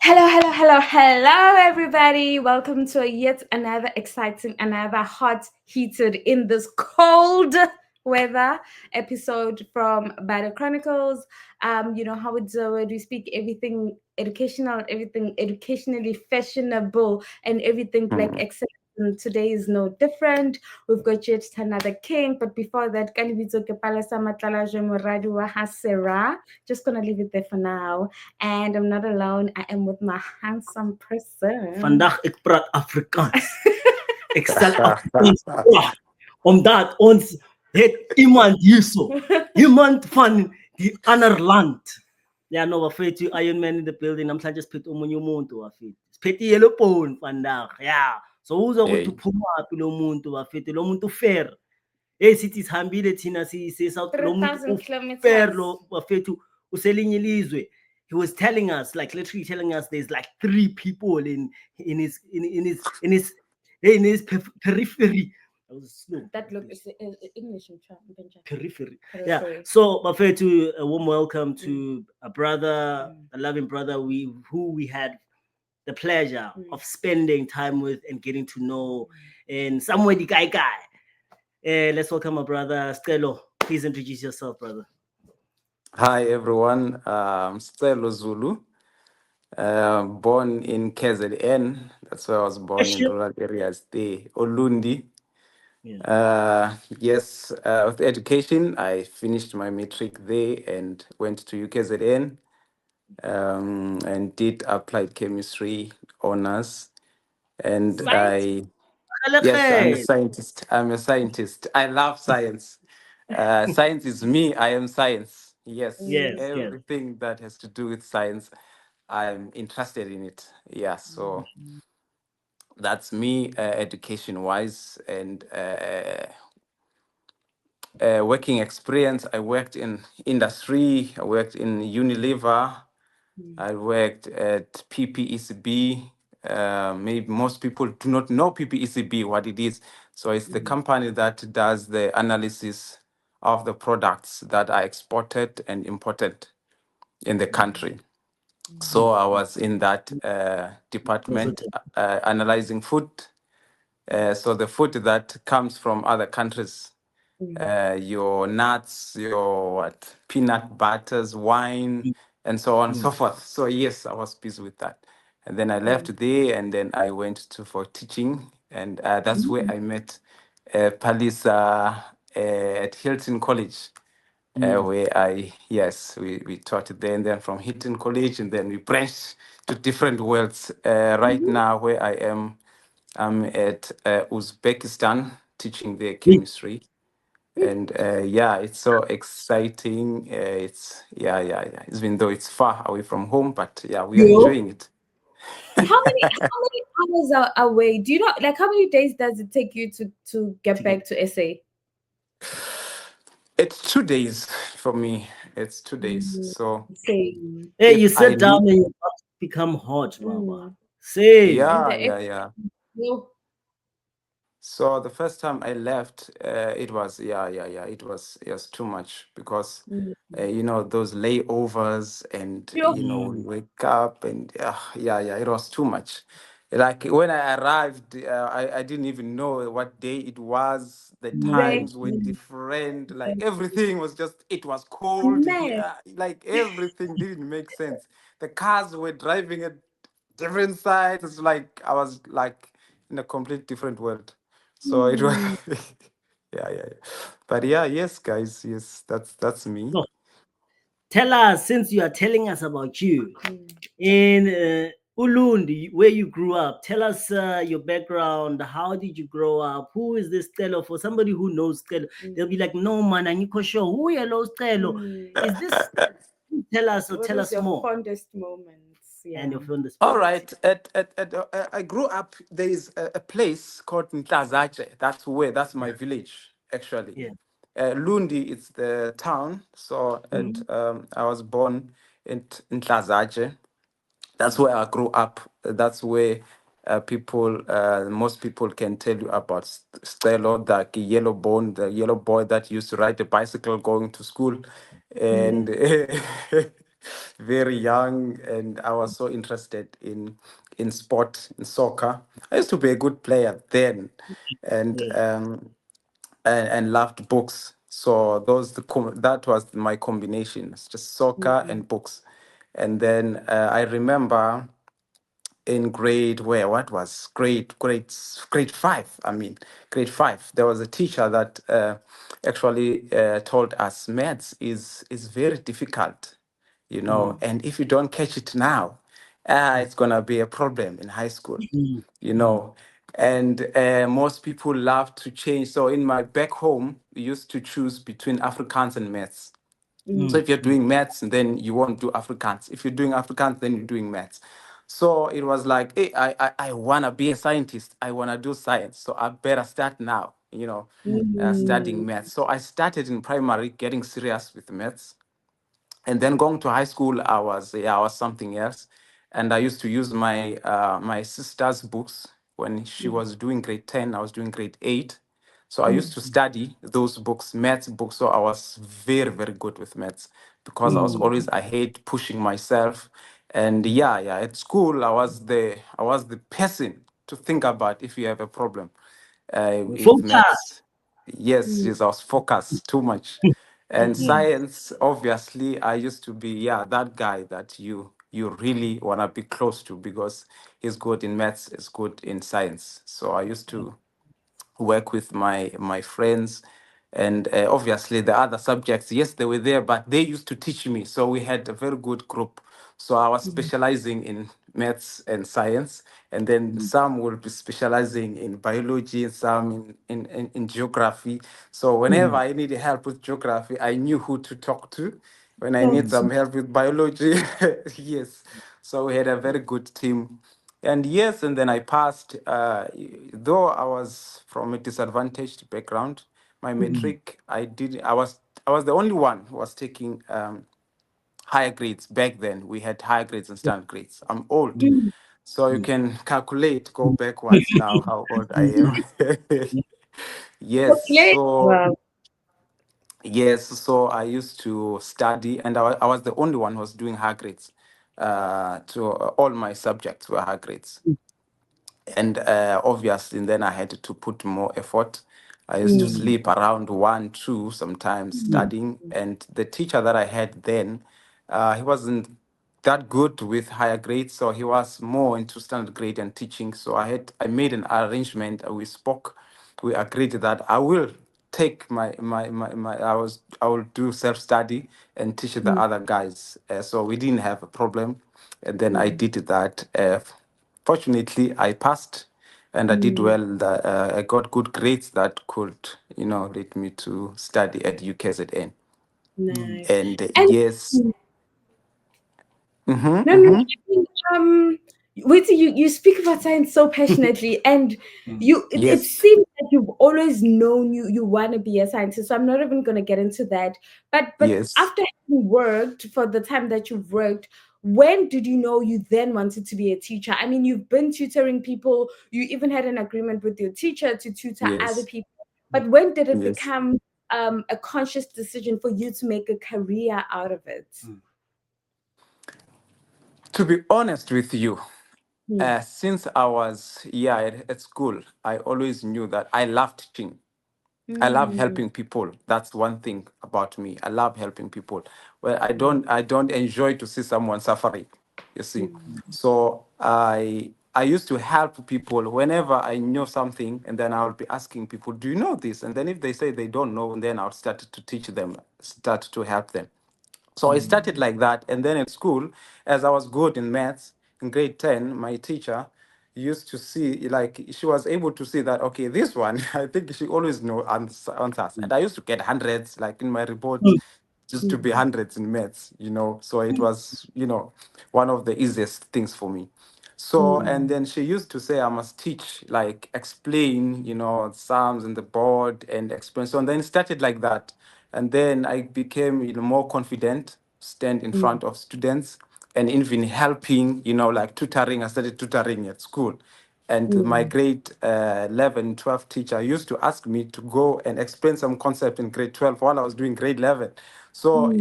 Hello, everybody. Welcome to yet another exciting, another hot, heated in this cold weather episode from Bade Chronicles. You know how we do it. We speak everything educational, everything educationally fashionable, and everything black excellence. And today is no different. We've got yet another king, but before that, Kalibito Kepala Samatlala Jemoradu Hasera. Just gonna leave it there for now. And I'm not alone. I am with my handsome person. Vandaag ik praat Afrikaans. Ik stel Afrikaans voor. Omdat ons het iemand hierso. Iemand van die ander land. Ja, no, wafethu Iron Man in the building. Namhlanje siphethe omunye umuntu wafethu. Siphethe yellow bone vandaag. Ja. So uzwa ukuthi uphumaphi lo muntu wafethu. Lo muntu fair. Hey, sithi sihambile thina South lo muntu fair lo wafethu uselinye ilizwe. He was telling us, like literally telling us, there's like 3 people in his periphery. That look is English periphery. Yeah. So, Bafetu, a warm welcome to a brother, a loving brother, who we had the pleasure of spending time with and getting to know in some way the guy. Let's welcome our brother Scelo. Please introduce yourself, brother. Hi everyone, I'm Scelo Zulu, born in KZN. That's where I was born in rural areas there, Ulundi. Yes, with education, I finished my matric there and went to UKZN and did applied chemistry honors. And yes, I'm a scientist. I love science. Science is me. I am science. Yes, everything that has to do with science, I'm interested in it. Yeah, so that's me, education-wise, and working experience. I worked in industry. I worked in Unilever. I worked at PPECB. Maybe most people do not know PPECB, what it is. So it's the company that does the analysis of the products that are exported and imported in the country. So I was in that department analyzing food. So the food that comes from other countries, your nuts, your peanut butters, wine, and so on and so forth. So yes, I was busy with that. And then I left there, and then I went for teaching, and that's where I met Palisa at Hilton College, where we taught there, and then from Hilton College, and then we branched to different worlds. Right now, where I am, I'm at Uzbekistan teaching their chemistry. And it's so exciting. It's even though it's far away from home, but we are enjoying it. How many hours are away? Do you know, like, how many days does it take you to get back to SA? It's 2 days for me. It's 2 days. So hey, you sit down and you become hot, Baba. Say yeah. So the first time I left, it was it was too much because those layovers and we wake up and it was too much. Like when I arrived, I didn't even know what day it was. The times were different. Like everything was it was cold. Like everything didn't make sense. The cars were driving at different sides. It's like I was like in a complete different world. So it was, but yes, guys, yes, that's me. So, tell us, since you are telling us about you in Ulundi, where you grew up. Tell us your background. How did you grow up? Who is this Scelo? For somebody who knows Scelo, they'll be like, "No man, I'm not sure who hello Scelo." Is this? Tell us or tell us your more. fondest moments. And your fondest. All right. I grew up. There is a place called Ntlazache. That's my village actually. Yeah. Lundi is the town. So I was born in Ntlazache. That's where I grew up. That's where most people can tell you about Scelo, the yellow boy that used to ride a bicycle going to school, and very young, and I was so interested in sport, in soccer. I used to be a good player then, and Yeah. and loved books. So that was my combination. It's just soccer and books. And then I remember in grade where what was grade five. I mean, grade five. There was a teacher that actually told us maths is very difficult, and if you don't catch it now, it's gonna be a problem in high school, Mm, you mm, know. And most people love to change. So in my back home, we used to choose between Afrikaans and maths. So mm, if you're mm, doing maths, then you won't do Afrikaans. If you're doing Afrikaans, then you're doing maths. So it was like, hey, I want to be a scientist. I want to do science. So I better start now, studying maths. So I started in primary getting serious with maths, and then going to high school, I was something else, and I used to use my sister's books. When she was doing grade 10, I was doing grade 8, so I used to study those books, maths books. So I was very, very good with maths because I hate pushing myself. And yeah, at school I was the person to think about if you have a problem with Focus. maths. Yes, yes, I was focused too much. And science, obviously, I used to be, that guy that you really want to be close to because he's good in maths, he's good in science. So I used to work with my friends, and obviously the other subjects, yes, they were there, but they used to teach me, so we had a very good group. So I was specializing in maths and science, and then some will be specializing in biology, and some in geography. So whenever I needed help with geography, I knew who to talk to. When I need some help with biology, yes. So we had a very good team. And yes, and then I passed. Though I was from a disadvantaged background, my metric, I was the only one who was taking higher grades back then. We had higher grades and standard grades. I'm old, so you can calculate, go backwards now, how old I am. Yes, Okay. so Wow. yes, so I used to study, and I was the only one who was doing high grades. To all my subjects were high grades, and obviously then I had to put more effort. I used to sleep around 1 2 sometimes studying, and the teacher that I had then, he wasn't that good with higher grades, so he was more into standard grade and teaching. So I made an arrangement, we spoke, we agreed that I will take I will do self-study and teach the other guys. So we didn't have a problem, and then I did that. Fortunately, I passed, and I did well. I got good grades that could, lead me to study at UKZN. Nice. And And yes, no, no, I mean, wait till you speak about science so passionately, and it yes, seems that you've always known you want to be a scientist. So I'm not even going to get into that. But yes, after having worked for the time that you've worked, when did you know you then wanted to be a teacher? I mean, you've been tutoring people. You even had an agreement with your teacher to tutor other yes, people. But when did it yes. become a conscious decision for you to make a career out of it? To be honest with you, Hmm. since I was at school, I always knew that I love teaching. I love Mm, helping people. That's one thing about me. I love helping people. Well, I don't enjoy to see someone suffering. You see. So I used to help people whenever I know something, and then I would be asking people, "Do you know this?" And then if they say they don't know, then I'll start to teach them, start to help them. So I started like that. And then at school, as I was good in maths, in grade 10, my teacher used to see, like, she was able to see that, okay, this one, I think she always know answers. And I used to get hundreds, like in my reports, used to be hundreds in maths, So it was, one of the easiest things for me. So, and then she used to say, I must teach, like explain, sums in the board and explain. So, and then it started like that. And then I became, more confident, stand in front of students and even helping, like tutoring. I started tutoring at school. And my grade 11, 12 teacher used to ask me to go and explain some concept in grade 12 while I was doing grade 11. So,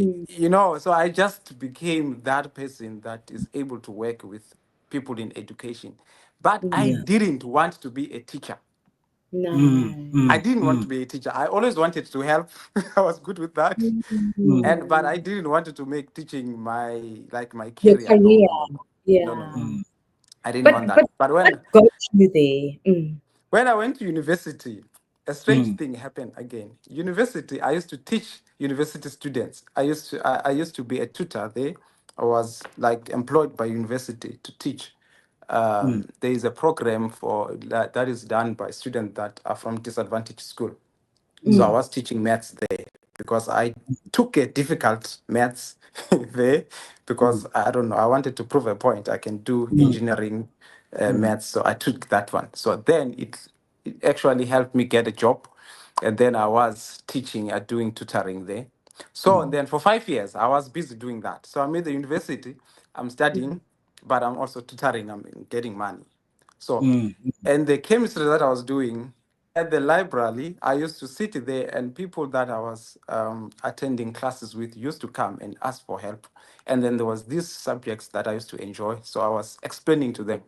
so I just became that person that is able to work with people in education. But I Yeah. didn't want to be a teacher. Mm, No. I mm, didn't want mm, to be a teacher. I always wanted to help. I was good with that. mm, But I didn't want to make teaching my Your career. No, career. no, no, no. No, no, Yeah. no. mm, I didn't want But that. But what got you there? when I went to university, a strange mm, thing happened again. University, I used to teach university students. I used to be a tutor there. I was like employed by university to teach. mm, There is a program for that is done by students that are from disadvantaged school. So I was teaching maths there because I took a difficult maths there because I don't know, I wanted to prove a point. I can do mm, engineering mm, maths, so I took that one. So then it actually helped me get a job, and then I was teaching doing tutoring there. So and then for 5 years I was busy doing that. So I'm at the university, I'm studying, but I'm also tutoring. I'm getting money. So, mm, and the chemistry that I was doing at the library, I used to sit there, and people that I was attending classes with used to come and ask for help. And then there was these subjects that I used to enjoy, so I was explaining to them.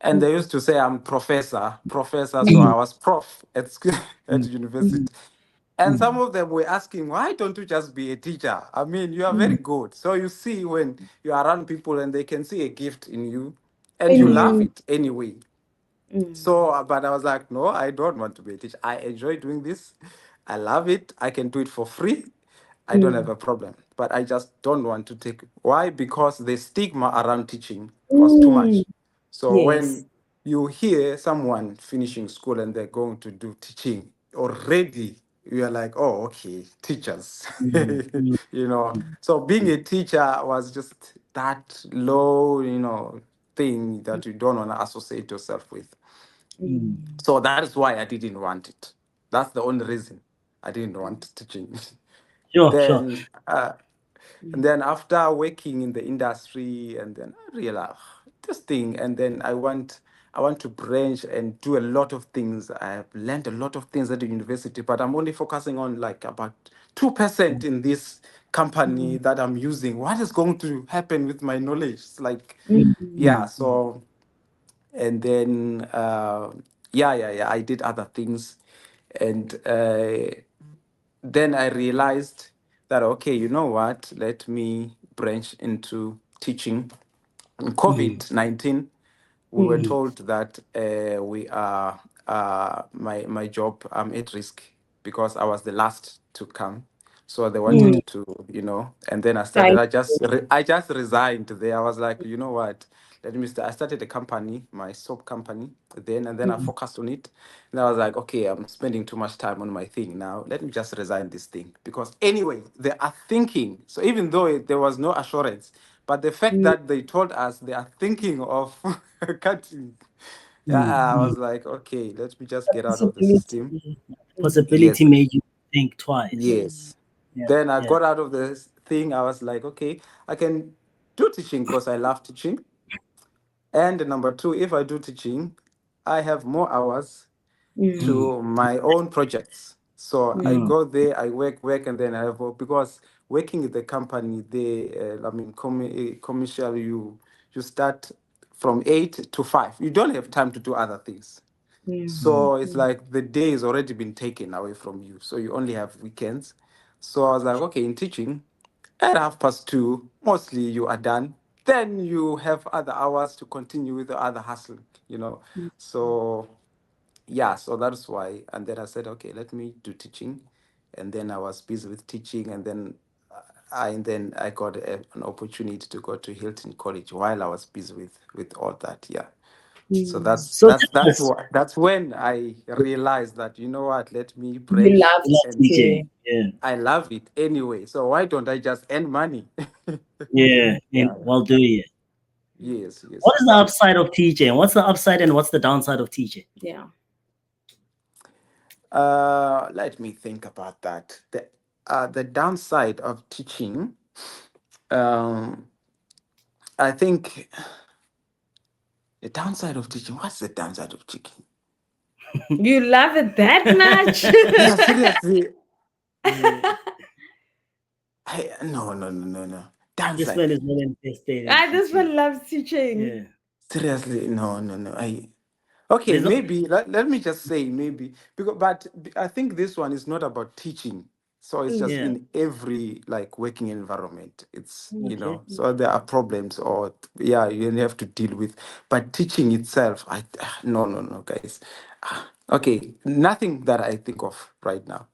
And they used to say I'm professor, professor. So mm, I was prof at school, at mm, university. And mm, some of them were asking, why don't you just be a teacher? I mean, you are very good. So you see, when you are around people and they can see a gift in you, and you love it anyway. So, but I was like, no, I don't want to be a teacher. I enjoy doing this. I love it. I can do it for free. I don't have a problem. But I just don't want to take. Why? Because the stigma around teaching was too much. So Yes. when you hear someone finishing school and they're going to do teaching already, you are like, oh, okay, teachers. mm, mm, So being a teacher was just that low, thing that you don't want to associate yourself with. mm. So that is why I didn't want it. That's the only reason I didn't want teaching. Sure, sure. then and then after working in the industry, and then I realized this thing, and then I want to branch and do a lot of things. I have learned a lot of things at the university, but I'm only focusing on like about 2% in this company that I'm using. What is going to happen with my knowledge? It's like, Mm, yeah. mm, mm, So and then yeah, I did other things, and then I realized that, okay, you know what, let me branch into teaching. In mm, COVID-19, we were mm, told that we are my job, I'm at risk because I was the last to come. So they wanted to, and then Trying. I just resigned there. I was like, you know what, let me start. I started a company, my soap company, then, and then I focused on it. And I was like, okay, I'm spending too much time on my thing now. Let me just resign this thing, because anyway, they are thinking. So even though there was no assurance, but the fact that they told us they are thinking of cutting, yeah, mm, I mm. was like, okay, let me just get out of the system. Possibility. Possibility Yes, made you think twice. yes. Yeah, Then I yeah. got out of this thing. I was like, okay, I can do teaching because I love teaching. And number two, if I do teaching, I have more hours Mm, to my own projects. So I mm, go there, I work, and then I have, because working with the company, commercial, you start from 8 to 5. You don't have time to do other things. mm, So it's like the day has already been taken away from you. So you only have weekends. So I was like, okay, in teaching, at 2:30, mostly you are done. Then you have other hours to continue with the other hustle. So yeah, so that's why. And then I said, okay, let me do teaching. And then I was busy with teaching, and then I got an opportunity to go to Hilton College while I was busy with all that. Yeah. So that's So that's tell that's us, what that's when I realized that, you know what, let me You branch, love you love and teaching. teaching. Yeah, I love it anyway. So why don't I just earn money? yeah, Yeah. and while doing it. Yes, yes, What is the yes. upside of teaching? What's the upside and what's the downside of teaching? Yeah. Let me think about that. The downside of teaching, um, I think the downside of teaching. What's the downside of teaching? You love it that much? Yeah, seriously. Mm, No, no, no, no, no. Dance This man like is not interested in Ah, this teaching. one loves teaching. Yeah. seriously. No, no, no. Okay, There's no. maybe let me just say maybe because but I think this one is not about teaching. So it's Mm, just Yeah. in every like working environment. It's Okay. so there are problems or yeah, you have to deal with. But teaching itself, no, no, no, guys. Okay, nothing that I think of right now.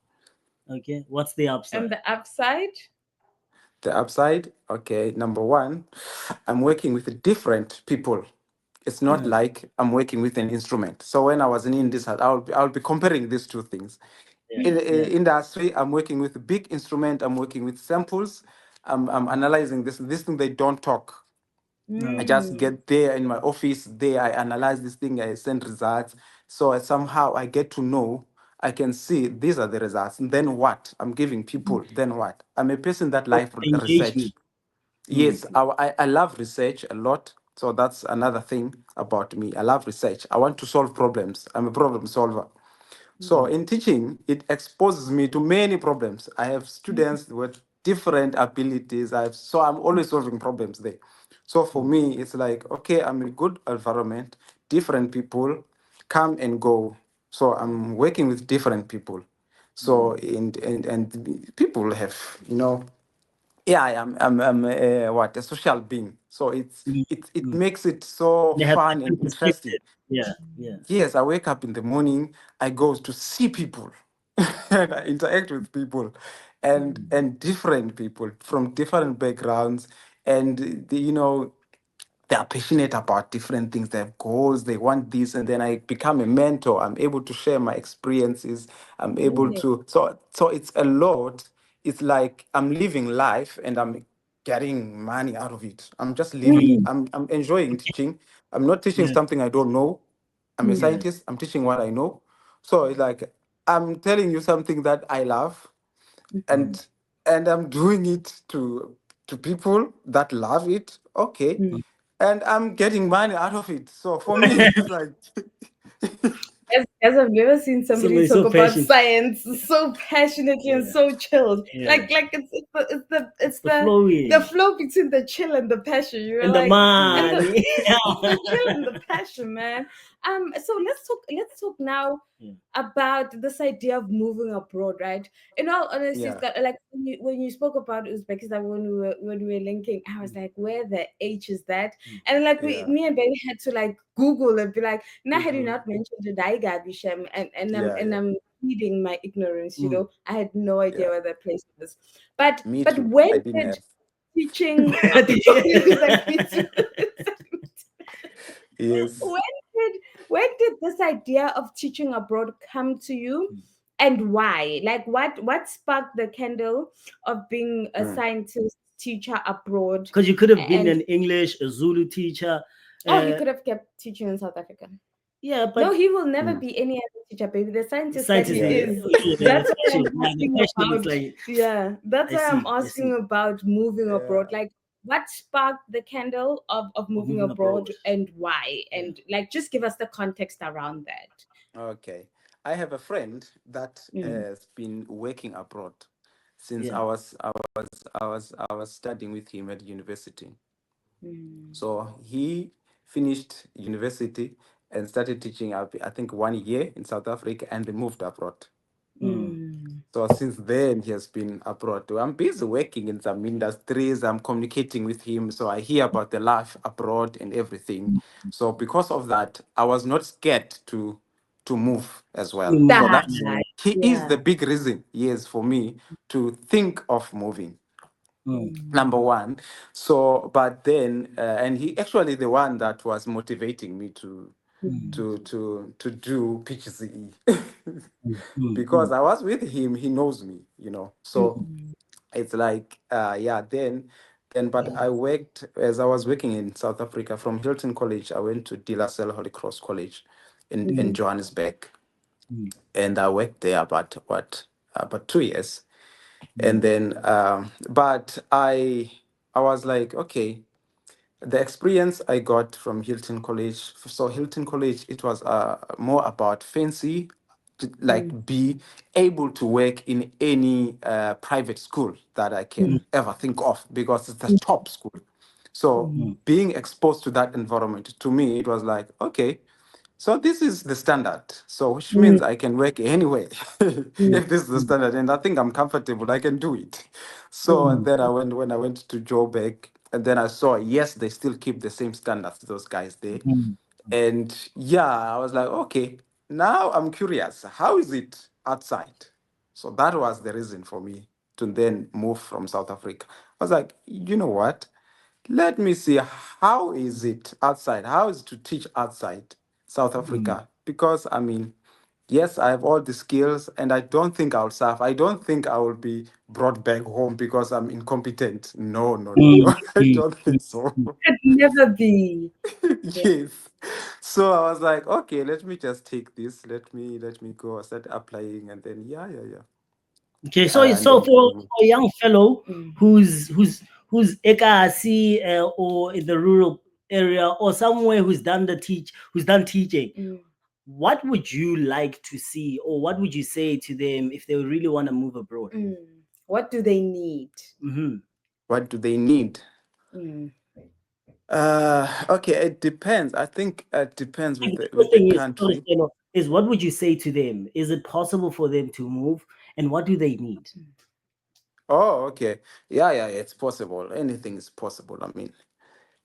Okay. What's the and upside? the upside? The upside, okay, number one, I'm working with different people. It's not Mm. like I'm working with an instrument. So when I was in this, I'll be comparing these two things. Yeah. In Yeah. the industry, I'm working with a big instrument. I'm working with samples. I'm analyzing this thing. They don't talk. I Okay. just Mm. get there in my office. There, I analyze this thing. I send results. So somehow I get to know. I can see these are the results. And then what? I'm giving people. Then what? I'm a person that So like research. engagement. Mm. Yes, I love research a lot. So that's another thing about me. I love research. I want to solve problems. I'm a problem solver. So Mm. in teaching, it exposes me to many problems. I have students with different abilities. So I'm always solving problems there. So for Mm. me, it's like, okay, I'm in a good environment, different people come and go. So I'm working with different people. So Mm. and people have, yeah, I'm what a social being. So Mm. it Mm. makes it so They have fun and different interesting. perspectives. Yeah. Yeah. Yes, I wake up in the morning, I go to see people and I interact with people and different people from different backgrounds and they are passionate about different things. They have goals, they want this, and then I become a mentor. I'm able to share my experiences. I'm able Yeah. to so it's a lot. It's like I'm living life and I'm getting money out of it. I'm just living. Mm. I'm enjoying teaching. I'm not teaching Yeah. something I don't know. I'm a Yeah. scientist. I'm teaching what I know. So it's like I'm telling you something that I love, Mm. and I'm doing it to people that love it. Okay, Mm. and I'm getting money out of it. So for me, it's like As I've never seen somebody Somebody talk so about patient. science so passionately and Yeah. so chilled. Yeah. Like it's It's the flowy the flow between the chill and the passion. You're and the like, and the money. it's the chill and the passion, man. So let's talk now Yeah. about this idea of moving abroad, right? In all honesty, yeah, Scott, like when you spoke about Uzbekistan when we were linking, I was Mm. like, where the H is that? Mm. And like yeah, me and baby had to like Google and be like, nah, had you Google. not mentioned the Daiga Bisham yeah, and yeah, I'm pleading my ignorance, Mm. I had no idea yeah. where that place was. But Me but too. when I didn't did have. teaching Yeah. he's like me too. Yes. when did when did this idea of teaching abroad come to you, Mm. and why? Like what sparked the candle of being a Mm. scientist teacher abroad? Because you could have been And an English, a Zulu teacher. oh, he Uh, could have kept teaching in South Africa. yeah, No, but he will never Mm. be any other teacher, baby. The scientist that he scientists, Yeah, yeah, is. yeah, That's it's why I'm passion. Yeah, the asking passion is about. like, Yeah, that's I why I'm see, I asking see. about moving yeah. abroad. Like, what sparked the candle of Of moving moving abroad, abroad. and why? Yeah. And like, just give us the context around that. Okay. I have a friend that Mm, has been working abroad since Yeah. I was studying with him at university. mm, So he finished university and started teaching, I think, 1 year in South Africa and then moved abroad. Mm. mm, So since then, he has been abroad. I'm busy working in some industries. I'm communicating with him. So I hear about the life abroad and everything. So because of that, I was not scared to move as well. So Mm. that, that's Yeah. he is yeah. the big reason, yes, for me to think of moving. Mm. Number Mm, one. So, but then, and he actually the one that was motivating me Mm. to do PGCE Mm. Mm. because Mm. I was with him. He knows me, So mm, it's like, yeah. Then, but I worked as I was working in South Africa from Hilton College. I went to De La Salle Holy Cross College in mm, Johannesburg, Mm. and I worked there about 2 years, and Mm. then, but I was like, okay, the experience I got from Hilton College. So Hilton College, it was more about fancy like be able to work in any private school that I can ever think of, because it's the top school. So being exposed to that environment, to me, it was like, okay, so this is the standard. So which means I can work anywhere if this is the standard, and I think I'm comfortable, I can do it. So and then when I went to Joburg, and then I saw, yes, they still keep the same standards, those guys there. And yeah, I was like, okay, now I'm curious. How is it outside? So that was the reason for me to then move from South Africa. I was like, you know what? Let me see, how is it outside? How is it to teach outside South Africa? Because I mean, yes, I have all the skills, and I don't think I'll serve. I don't think I will be brought back home because I'm incompetent. No, no, no, no. I don't think so. Could never be. Yes. So I was like, okay, let me just take this. Let me go. I started applying, and then yeah. Okay, so And then for a young fellow Mm. who's ekasi or in the rural area or somewhere who's done teaching, what would you like to see, or what would you say to them if they really want to move abroad? What do they need? what do they need? Mm. Okay, it depends. I think it depends And the with first the thing is, country. is what would you say to them? Is it possible for them to move, and what do they need? Oh, okay. Yeah, it's possible. Anything is possible. I mean,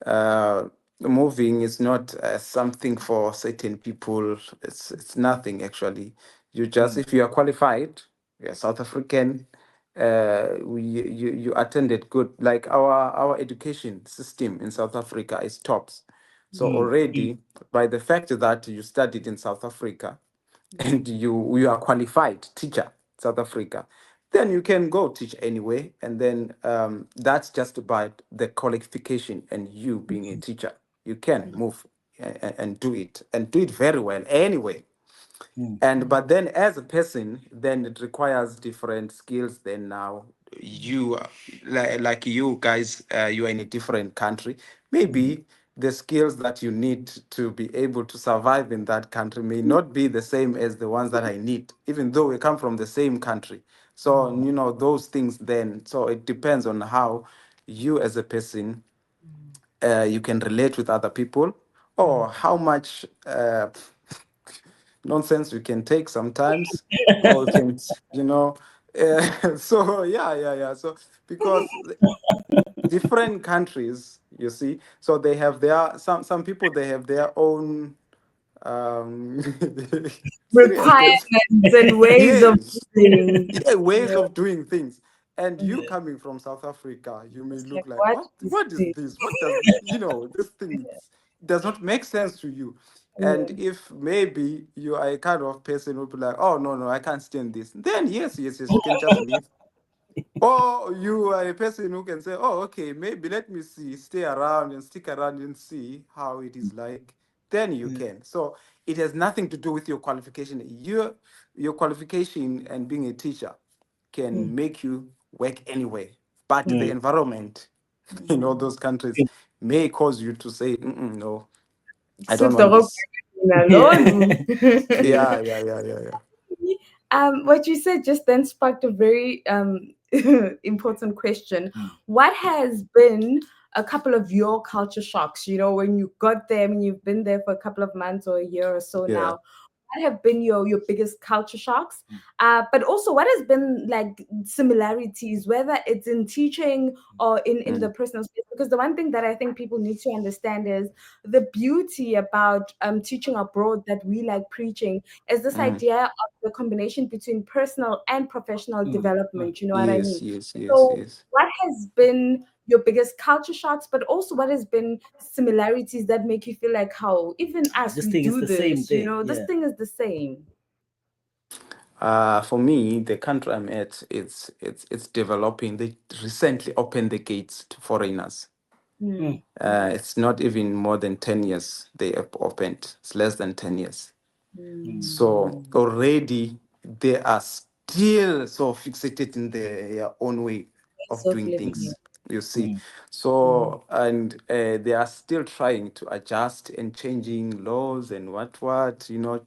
uh, moving is not something for certain people. It's nothing actually. You just, if you are qualified, you're South African. You attended good. Like our education system in South Africa is tops. So already, by the fact that you studied in South Africa, and you are qualified teacher South Africa, then you can go teach anyway, and then that's just about the qualification and you being a teacher. You can move and do it very well anyway. And but then as a person, then it requires different skills. Then now you like you guys, you are in a different country. Maybe the skills that you need to be able to survive in that country may not be the same as the ones that I need, even though we come from the same country. So those things. Then so it depends on how you as a person, you can relate with other people, or how much nonsense we can take sometimes, or we can, so yeah. So because different countries, you see, so they have their some people, they have their own um seriously. Requirements and ways of Yes, doing. yeah, ways Yeah. of doing things. And you coming from South Africa, you may It's look like, like, what what is what is this? this? What does this thing does not make sense to you? And Mm. if maybe you are a kind of person who be like, oh no, I can't stand this, then yes, you can just leave. Or you are a person who can say, oh, okay, maybe let me see, stay around and stick around and see how it is like. Then you can. So it has nothing to do with your qualification. Your qualification and being a teacher can make you work anywhere. But the environment in all those countries may cause you to say, no, I don't want Sutoro this. alone. Yeah. What you said just then sparked a very important question. What has been a couple of your culture shocks? When you got there, when you've been there for a couple of months or a year or so Yeah. now. What have been your biggest culture shocks? But also, what has been like similarities, whether it's in teaching or in the Mm, personal space? Because the one thing that I think people need to understand is the beauty about teaching abroad that we like preaching is this mm. idea of the combination between personal and professional development. You know what I Yes, mean? yes, yes, So, yes. what has been your biggest culture shocks, but also what has been similarities that make you feel like how even us This we thing is do the same this, thing. this Yeah. thing is the same. For me, the country I'm at, it's developing. They recently opened the gates to foreigners. Mm. It's not even more than 10 years they have opened. It's less than 10 years. So Mm. already they are still so fixated in their own way of Self doing living here. things. You see, so and they are still trying to adjust and changing laws and what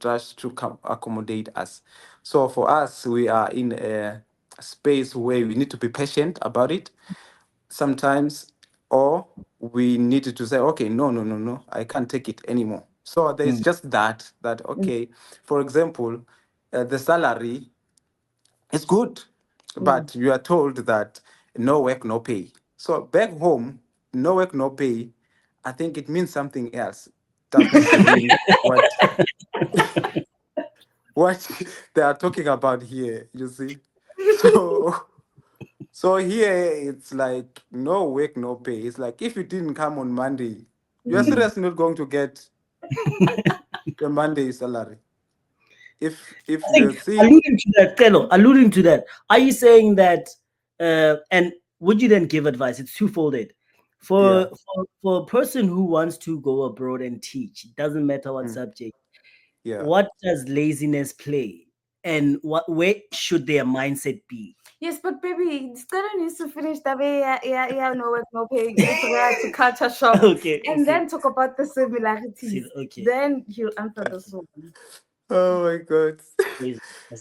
just to accommodate us. So for us, we are in a space where we need to be patient about it sometimes, or we needed to say, okay, no, no, no, no, I can't take it anymore. So there's just that okay, for example, the salary is good, but you are told that no work, no pay. So back home, no work, no pay, I think it means something else. Does not mean what they are talking about here, you see. So so here it's like no work, no pay. It's like if you didn't come on Monday, you are seriously not going to get the Monday salary. If I think you're sick, alluding to that, Kelo, alluding to that, are you saying that, and would you then give advice? It's twofolded. yeah. For a person who wants to go abroad and teach, it doesn't matter what Mm, subject, yeah. what does laziness play? And where should their mindset be? Yes, but baby, Stella needs to finish that way. Yeah, yeah, yeah, no work, no pay. With regard to culture shock, Okay, and okay. then talk about the See, similarities. okay. Then he'll answer this one. Oh my God. Poison.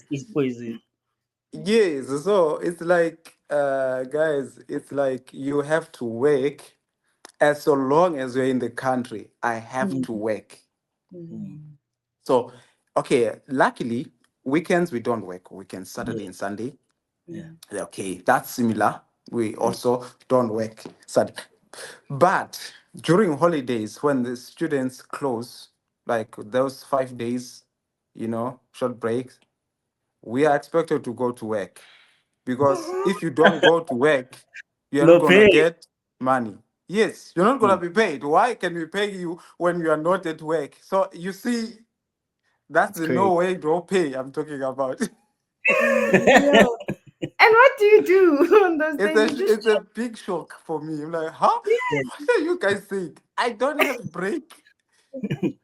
It's poison. Yes, so it's like, guys, it's like you have to work as so long as you're in the country. I have Mm, to work. mm, Mm. So, okay, luckily, weekends we don't work. Weekends, yeah, Saturday and Sunday. yeah. Okay, that's similar. We Mm. also don't work Saturday. But during holidays, when the students close, like those 5 days, short breaks, we are expected to go to work. Because if you don't go to work, you're not No gonna pay. get money. Yes, you're not gonna Mm. be paid. Why can we pay you when you are not at work? So you see, that's It's the crazy. no way, no pay I'm talking about. Yeah. And what do you do on those It's days? a You just it's a big shock for me. I'm like, huh? Yeah. What are you guys saying? I don't have break.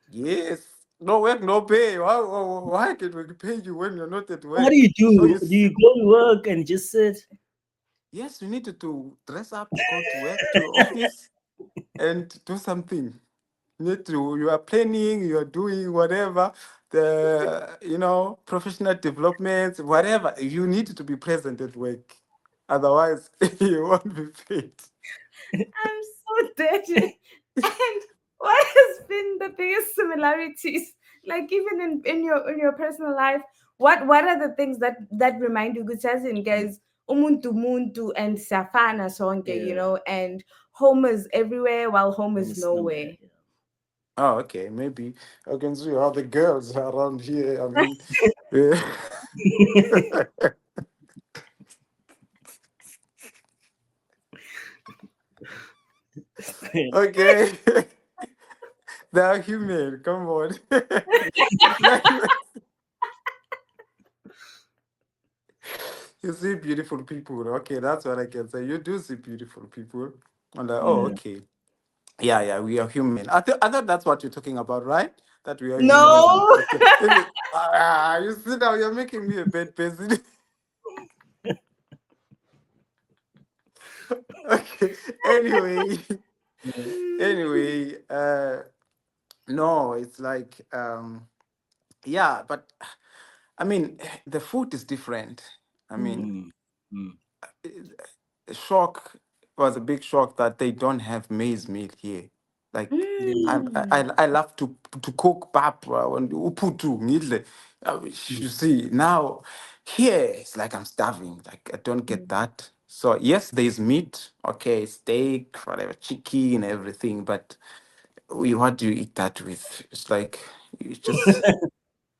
Yes, no work, no pay. Why can we pay you when you're not at What do work? you So do? Do you go to work and just sit? yes, you need to dress up to go to work, to your office, and do something. You are planning, you are doing whatever, the professional development, whatever. You need to be present at work. Otherwise, you won't be paid. I'm so dead. And what has been the biggest similarities? Like even in your personal life, what are the things that remind you? Because as in guys, umuntu and safana sonke, Yeah, and home is everywhere while home is almost nowhere. nowhere. Oh, okay. Maybe I can see how the girls around here. I mean, yeah. Yeah. Okay. They are human. Come on. It's like you see beautiful people. Okay, that's what I can say. You do see beautiful people. I'm like, oh, Yeah. okay. Yeah, yeah, we are human. I thought that's what you're talking about, right? That we are human. No. Okay. You see now, you're making me a bad person. Okay. Anyway, anyway, no, it's like, yeah, but I mean, the food is different. I mean, Mm, mm. shock was a big shock that they don't have maize meal here. Like Yeah. I love to cook pap and uputu ngidle. You see now here it's like I'm starving. Like I don't get that. So yes, there's meat, okay, steak, whatever, chicken, everything. But what do you eat that with? It's like it's just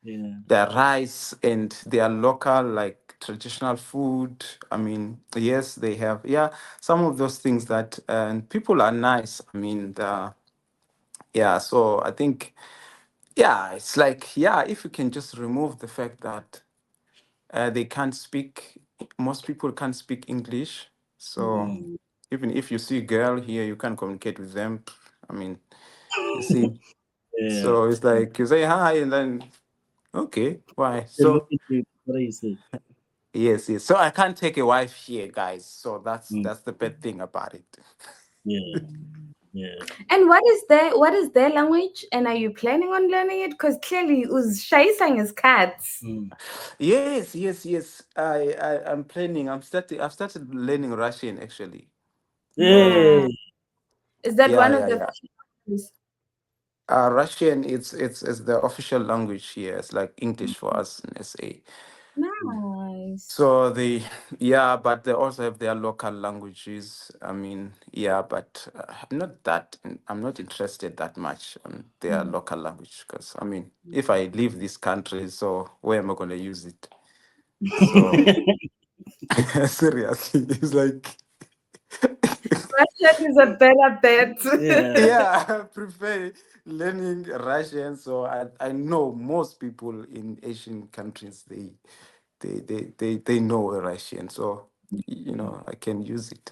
Yeah. their rice and their local like traditional food. I mean, yes, they have some of those things that and people are nice. I mean, so I think it's like if you can just remove the fact that they can't speak, most people can't speak English. So Mm. even if you see a girl here, you can communicate with them. I mean, you see. Yeah. So it's like you say hi and then okay, why? They look So at you. What do you say? Yes, yes. So I can't take a wife here, guys. So that's the bad thing about it. Yeah, yeah. And what is their language? And are you planning on learning it? Because clearly Shaisang is cats. Mm. Yes, yes, yes. I'm planning. I've started learning Russian actually. Yeah. Is that Yeah, one of yeah, the yeah. official languages? Russian, it's the official language here. It's like English for us in SA. Nice. So they, yeah, but they also have their local languages. I mean, yeah, but I'm not interested that much on their local language because I mean, if I leave this country, so where am I going to use it? So seriously, it's like, Russian is a better Yeah. bet. yeah, I prefer learning Russian. So I know most people in Asian countries, they know Russian. So, I can use it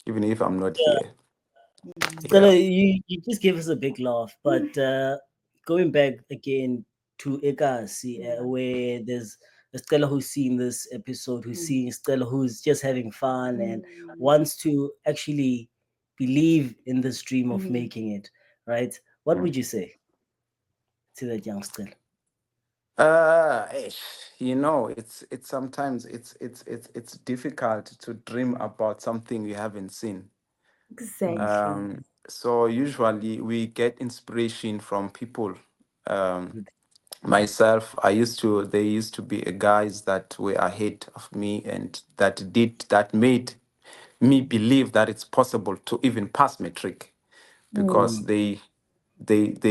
even if I'm not here. So Yeah. you just gave us a big laugh, but going back again to Ekasi, where there's a Stella who's seen this episode, who's seeing Stella who's just having fun and wants to actually believe in this dream of making it, right? What Mm. would you say to that young Stella? Eh, it's sometimes it's difficult to dream about something you haven't seen. Exactly. So usually we get inspiration from people. Um, Myself, there used to be a guys that were ahead of me and that made me believe that it's possible to even pass matric because they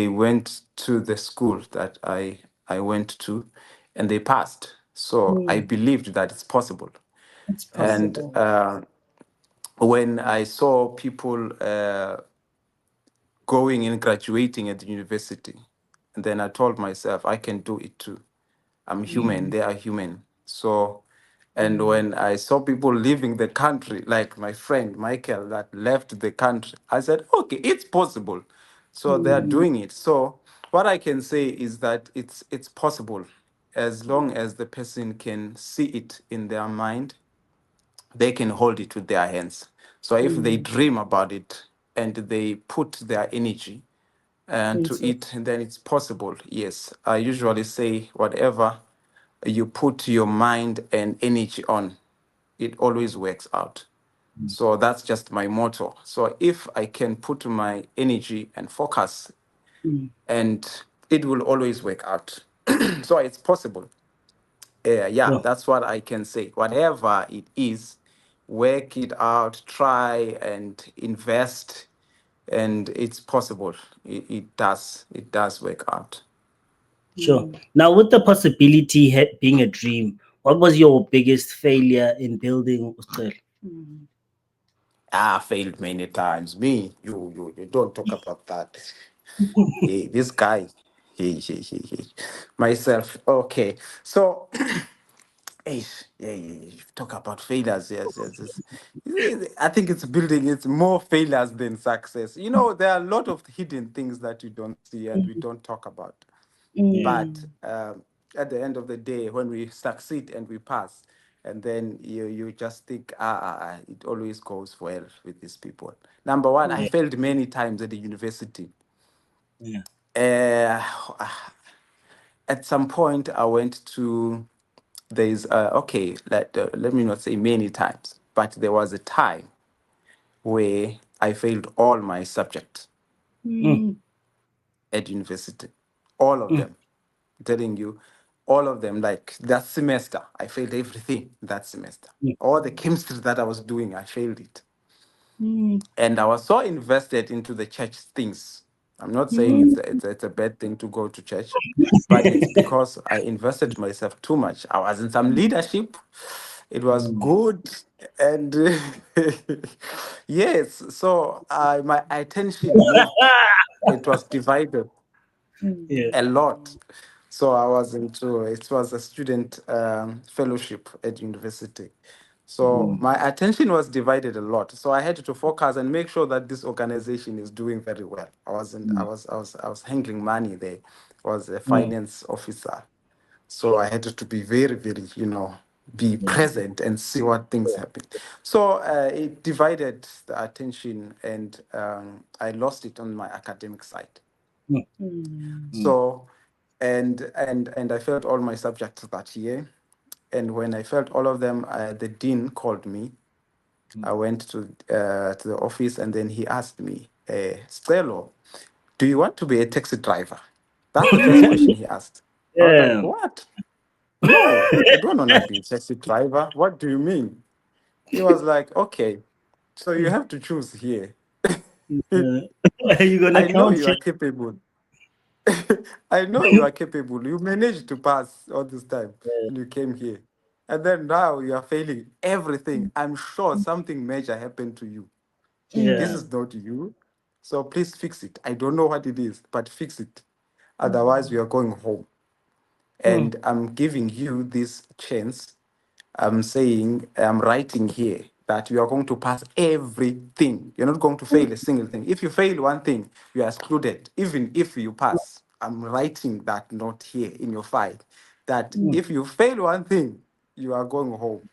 went to the school that I went to and they passed. So I believed that it's possible. It's And possible. when I saw people going and graduating at the university, and then I told myself I can do it too. I'm human, they are human. So, and when I saw people leaving the country, like my friend Michael that left the country, I said, okay, it's possible. So they are doing it. So what I can say is that it's possible as long as the person can see it in their mind, they can hold it with their hands. So if they dream about it and they put their energy and to Into it, then it's possible. Yes, I usually say whatever you put your mind and energy on, it always works out. So that's just my motto. So if I can put my energy and focus, and it will always work out. So it's possible. Yeah, Sure, that's what I can say. Whatever it is, work it out, try and invest, and it's possible. It does work out. sure. Now, with the possibility being a dream, what was your biggest failure in building Ustel? I failed many times. Me, you don't talk about that. Hey, this guy, he. Myself. Okay, so hey, yeah, you talk about failures. Yes, yes, yes. I think it's building. It's more failures than success. There are a lot of hidden things that you don't see and we don't talk about. Yeah, But at the end of the day, when we succeed and we pass, and then you just think, it always goes well with these people. Number one, I yeah, failed many times at the university. yeah. Uh, at some point, I went to there's okay. Let me not say many times, but there was a time where I failed all my subjects Mm, at university, all of mm, them. Telling you, all of them, like that semester, I failed everything that semester. mm, All the chemistry that I was doing, I failed it. And I was so invested into the church things. I'm not saying it's a bad thing to go to church, but it's because I invested myself too much. I was in some leadership. It was good, and yes. So my attention moved. It was divided yeah, a lot. So I was into it was a student fellowship at university. So my attention was divided a lot. So I had to focus and make sure that this organization is doing very well. I was handling money there. I was a mm, finance officer. So I had to be very, very, be Yeah. present and see what things happen. So it divided the attention, and I lost it on my academic side. Mm, Mm. mm, So, and I failed all my subjects that year. And when I failed all of them, the dean called me. I went to the office, and then he asked me, Stelo, do you want to be a taxi driver? That's the first question he asked. I was like, yeah. what? No, I don't want to be a taxi driver. What do you mean? He was like, okay, so you have to choose here. You gonna I know count you here? are capable. I know you are capable. You managed to pass all this time when you came here. And then now you are failing everything. I'm sure something major happened to you. This Yeah. Mm. is not you. So please fix it. I don't know what it is, but fix it. Otherwise, Mm. we are going home. Mm, And I'm giving you this chance. I'm saying, I'm writing here that you are going to pass everything. You're not going to fail a single thing. If you fail one thing, you are excluded. Even if you pass, I'm writing that note here in your file that Mm. if you fail one thing, you are going home.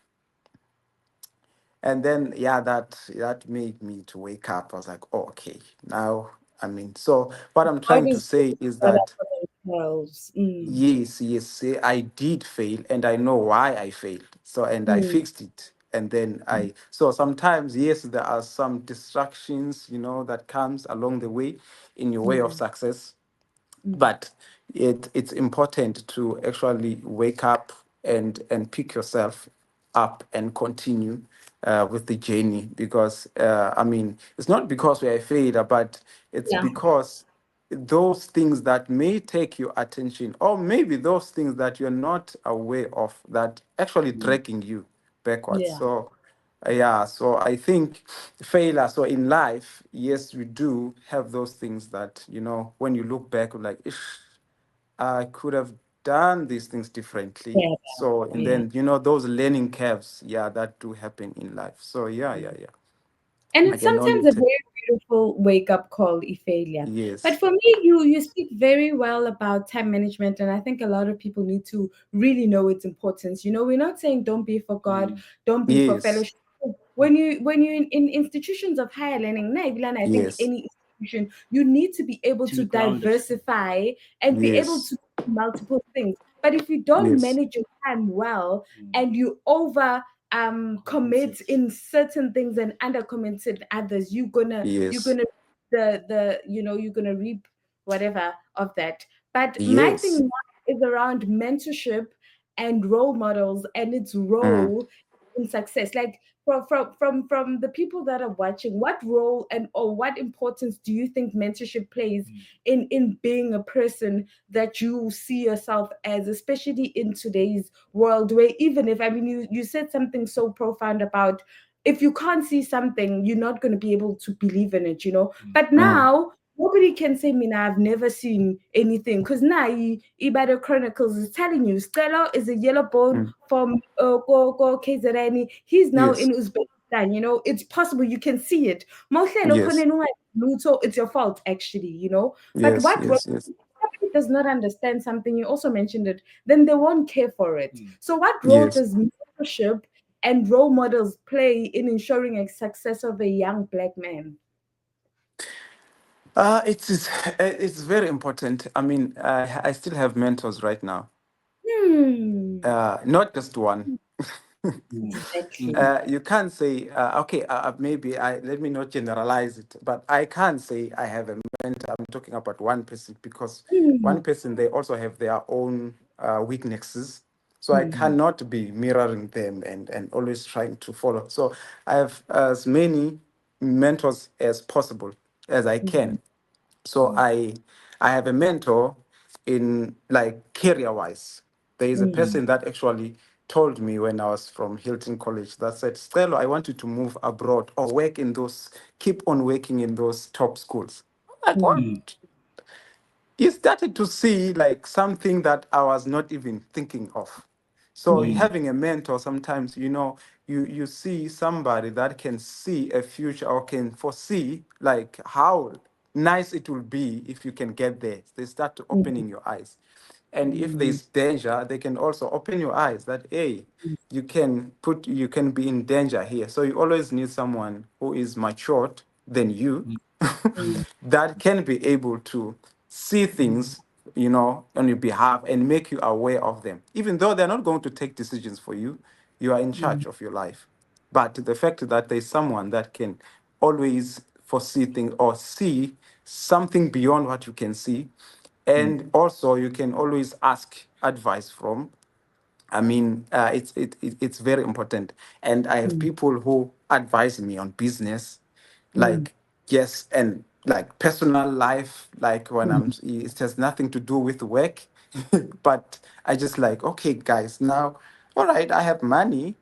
And then, yeah, that made me to wake up. I was like, oh, okay, now, I mean, so what I'm trying to Always say is better that for themselves. Mm. yes, yes, I did fail, and I know why I failed. So, and I Mm. fixed it. And then so sometimes, yes, there are some distractions, that comes along the way in your way of Mm. success. Mm. But it's important to actually wake up and pick yourself up and continue with the journey, because I mean, it's not because we are a failure, but it's Yeah. because those things that may take your attention, or maybe those things that you're not aware of, that actually dragging you backwards. Yeah. So yeah, so I think failure. So in life, yes, we do have those things that, when you look back, you're like, Ish, I could have done these things differently. Yeah. So, and Yeah. then, those learning curves, yeah, that do happen in life. So, yeah, yeah, yeah. And I it's can only sometimes a take, very beautiful wake up call, Ophelia. But yes. for me, you speak very well about time management, and I think a lot of people need to really know its importance. We're not saying don't be for God, don't be for Yes. fellowship. When you're in institutions of higher learning, na, Evelyn, I think Yes. any institution, you need to be able to to be grounded. diversify and be able to Yes. do multiple things. But if you don't Yes. manage your time well and you over commit in certain things and under commit in others, you're Yes. gonna you're gonna reap whatever of that. But my thing Yes. now is around mentorship and role models and its Mm, role in success. Like from the people that are watching, what role and or what importance do you think mentorship plays in being a person that you see yourself as, especially in today's world, where even if, I mean, you said something so profound about, if you can't see something, you're not going to be able to believe in it. But mm, now nobody can say, me now I've never seen anything, because now Bade Chronicles is telling you Scelo is a yellow bone mm. from KZN. He's now Yes. in Uzbekistan. It's possible, you can see it. Mohlelo Yes. khona Luto, it's your fault actually. But Yes. what Yes. Yes. somebody does not understand something, you also mentioned it, then they won't care for it. So what role Yes. does mentorship and role models play in ensuring a success of a young black man? It's very important. I mean, I still have mentors right now. Hmm. Not just one. Exactly. You can't say, okay, maybe let me not generalize it, but I can't say I have a mentor. I'm talking about one person, because Hmm. one person, they also have their own weaknesses. So I Hmm. cannot be mirroring them and always trying to follow. So I have as many mentors as possible as I Hmm. can. So I have a mentor in, like, career wise. There is a Hmm. person that actually told me when I was from Hilton College that said, Stella, I want you to move abroad or keep on working in those top schools. I'm like, Hmm. what? You started to see like something that I was not even thinking of. So Hmm. having a mentor, sometimes, you see somebody that can see a future or can foresee like how nice it will be if you can get there. They start to Hmm. opening your eyes. And if mm, there's danger, they can also open your eyes that, hey, you can be in danger here. So you always need someone who is matured than you, mm, that can be able to see things, on your behalf and make you aware of them. Even though they're not going to take decisions for you, you are in mm, charge of your life. But the fact that there's someone that can always foresee things or see something beyond what you can see, mm, and also you can always ask advice from. I mean, it's very important. And I have mm, people who advise me on business, mm, like, yes, and like personal life, like when mm, it has nothing to do with work, but I just like, okay, guys, now, all right, I have money.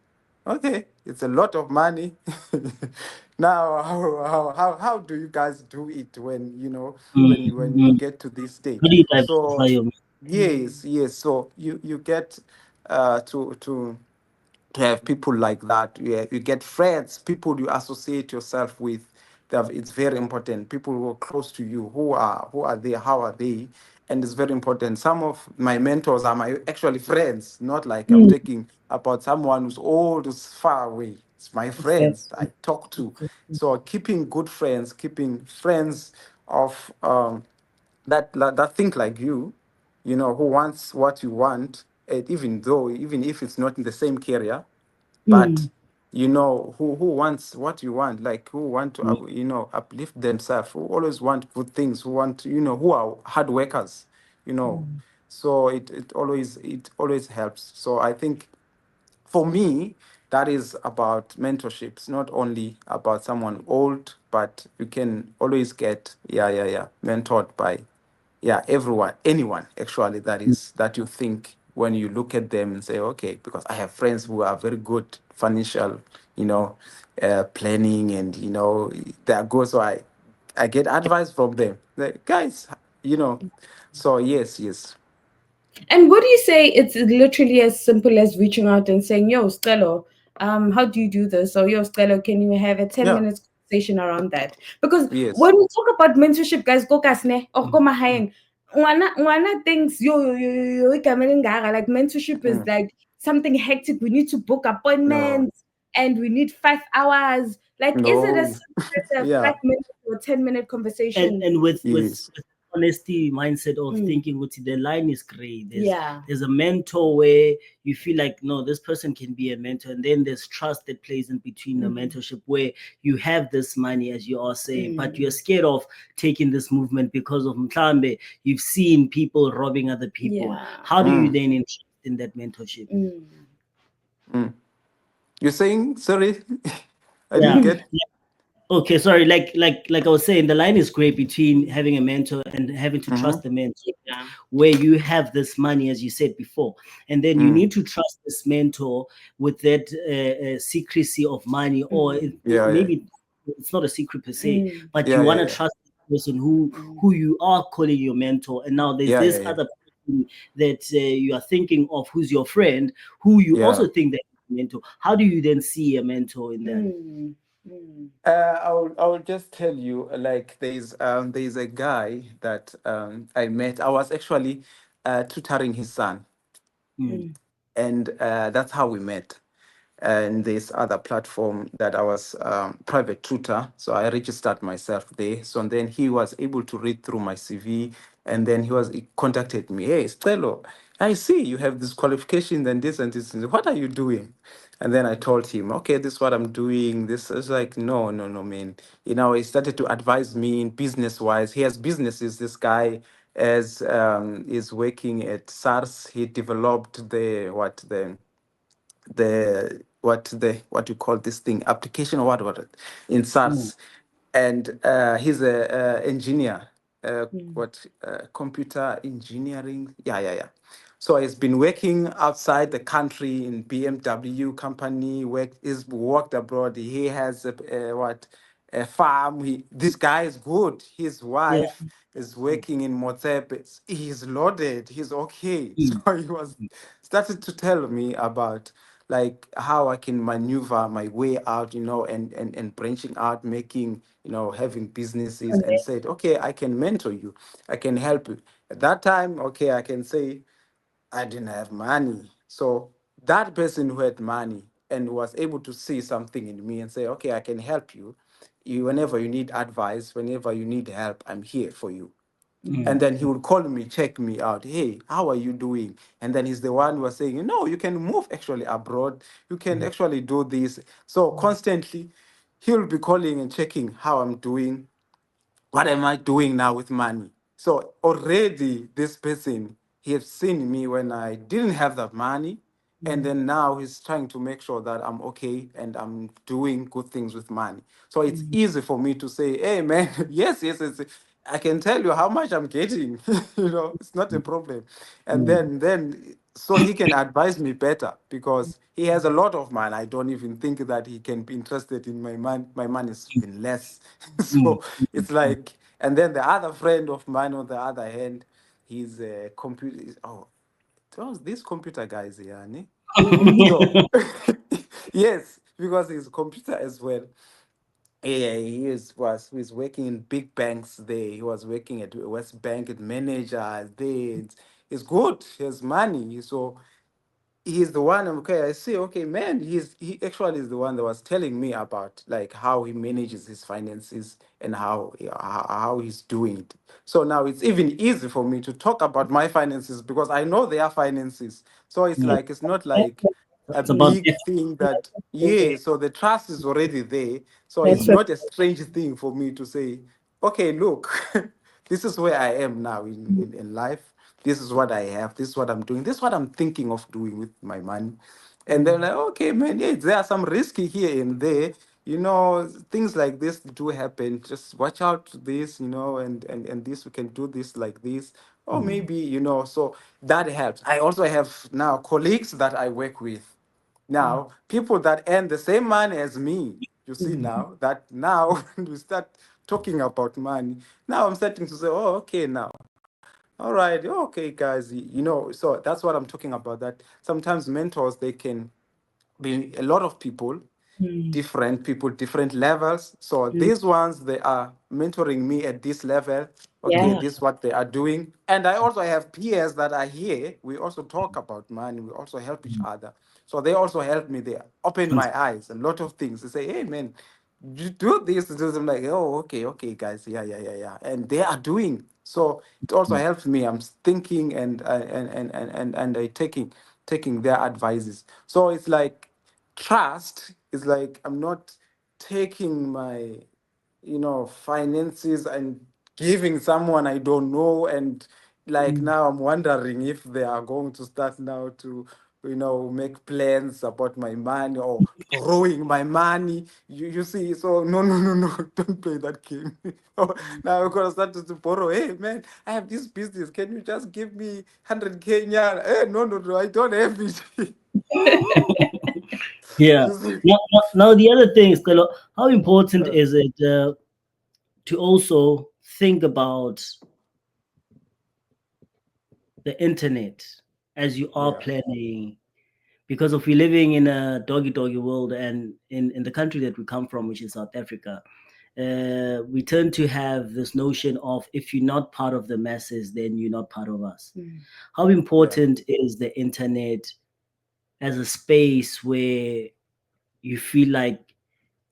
Okay, it's a lot of money. Now, how do you guys do it when mm, when you mm. get to this How stage? do you diversify So your? yes, yes. So you get to have people like that. You get friends, people you associate yourself with. It's very important. People who are close to you, who are they, how are they, and it's very important. Some of my mentors are my actually friends, not like I'm Mm, talking about someone who's old, who's far away. It's my friends exactly. I talk to. So keeping good friends, keeping friends of that think like you, who wants what you want, and even if it's not in the same career, but Mm, who wants what you want, like who want to mm, uplift themselves, who always want good things, who want who are hard workers, you know mm, so it always helps. So I think for me, that is about mentorship. It's not only about someone old, but you can always get, mentored by, everyone, anyone actually, that you think when you look at them and say, okay, because I have friends who are very good financial, planning, and they are good. So I get advice from them. Like, guys, you know. So yes, yes, And what do you say? It's literally as simple as reaching out and saying, "Yo, Stella, how do you do this?" Or "Yo, Stella, can you have a 10 minutes conversation around that?" Because yes, when we talk about mentorship, guys, go kasne or mm, go mahayeng. Wana thinks like mentorship is mm, like something hectic. We need to book no, appointments and we need 5 hours. Like, is it as no, simple as a yeah, 5 minute or 10 minute conversation? and with yes, honesty mindset of Mm, thinking with the line is gray. yeah. There's a mentor where you feel like no, this person can be a mentor, and then there's trust that plays in between the Mm, mentorship where you have this money as you are saying, but you're mm, scared of taking this movement because of mklambe. You've seen people robbing other people. yeah. How do you mm, then invest in that mentorship? Mm. mm. You're saying, sorry, I didn't Yeah. get. Okay, sorry. Like I was saying, the line is great between having a mentor and having to Mm-hmm, trust the mentor, Yeah. where you have this money, as you said before, and then you mm, need to trust this mentor with that secrecy of money, or Mm. yeah, yeah, maybe it's not a secret per se, Mm. but yeah, you yeah, want to yeah, trust the person who Mm. you are calling your mentor, and now there's yeah, yeah, this yeah, other person that you are thinking of, who's your friend, who you yeah. also think that is a mentor. How do you then see a mentor in that? Mm. Mm. I will just tell you, like, there's a guy that I met. I was actually tutoring his son, Mm, Mm. and that's how we met. And this other platform that I was private tutor, so I registered myself there. So then he was able to read through my CV, and then he contacted me. Hey, Stelo, I see you have this qualification and this and this. And what are you doing? And then I told him, okay, this is what I'm doing. This is like, no, no, no, man. He started to advise me in business wise. He has businesses. This guy as is working at SARS. He developed what you call this thing, application, or what in mm, SARS, and he's a engineer, Mm. what computer engineering, yeah. So he's been working outside the country in BMW company. He's worked abroad. He has a farm. This guy is good. His yeah. wife is working in Motsepe. He's loaded. He's okay. Mm, So he was started to tell me about like how I can maneuver my way out, and branching out, making, having businesses, and said, okay, I can mentor you, I can help you. At that time, okay, I can say, I didn't have money. So that person who had money and was able to see something in me and say, okay, I can help you. Whenever you need advice, whenever you need help, I'm here for you. And then he would call me, check me out. Hey, how are you doing? And then he's the one who was saying, no, you can move actually abroad. You can actually do this. So constantly, he'll be calling and checking how I'm doing, what am I doing now with money? So already this person, he has seen me when I didn't have that money. And then now he's trying to make sure that I'm okay and I'm doing good things with money. So it's easy for me to say, hey man, yes, yes, yes. I can tell you how much I'm getting. It's not a problem. And then so he can advise me better because he has a lot of money. I don't even think that he can be interested in my money. My money is even less. So it's like, and then the other friend of mine on the other hand, he's a computer. Oh, those these computer guys here, ne? So yes, because he's a computer as well. Yeah, he's working in big banks there. He was working at West Bank as manager there. It's good. He has money. So he's the one. Okay, I see. Okay, man, he actually is the one that was telling me about like how he manages his finances and how he's doing it. So now it's even easy for me to talk about my finances because I know their finances. So it's Yeah. like it's not like a It's about big thing that, yeah. So the trust is already there. So it's That's right. not a strange thing for me to say, okay, look, this is where I am now in life. This is what I have. This is what I'm doing. This is what I'm thinking of doing with my money. And they're like, okay, man, yeah, there are some risky here and there. Things like this do happen. Just watch out to this, and this, we can do this like this. Or maybe, so that helps. I also have now colleagues that I work with. Now, people that earn the same money as me, you see now, that now when we start talking about money, now I'm starting to say, oh, okay, now. All right, okay, guys, so that's what I'm talking about. That sometimes mentors, they can be a lot of people, different levels. So these ones, they are mentoring me at this level. Okay, Yeah. this is what they are doing. And I also have peers that are here. We also talk about money. We also help each other. So they also help me. They open my eyes, a lot of things. They say, hey, man, you do this. I'm like, oh, okay, okay, guys. Yeah, yeah, yeah, yeah. And they are doing. So it also helps me. I'm thinking and I taking their advices. So it's like trust is like I'm not taking my finances and giving someone I don't know, and like now I'm wondering if they are going to start now to make plans about my money or borrowing my money. You see, so no, no, no, no, don't play that game. Oh, now I'm gonna start to borrow. Hey man, I have this business, can you just give me 100K? No, no, no, I don't have it. yeah. You see? Now the other thing is, Kalo, how important Uh, is it to also think about the internet as you are yeah, planning? Because if we're living in a doggy world, and in the country that we come from, which is South Africa, we tend to have this notion of, if you're not part of the masses, then you're not part of us. How yeah. important is the internet as a space where you feel like,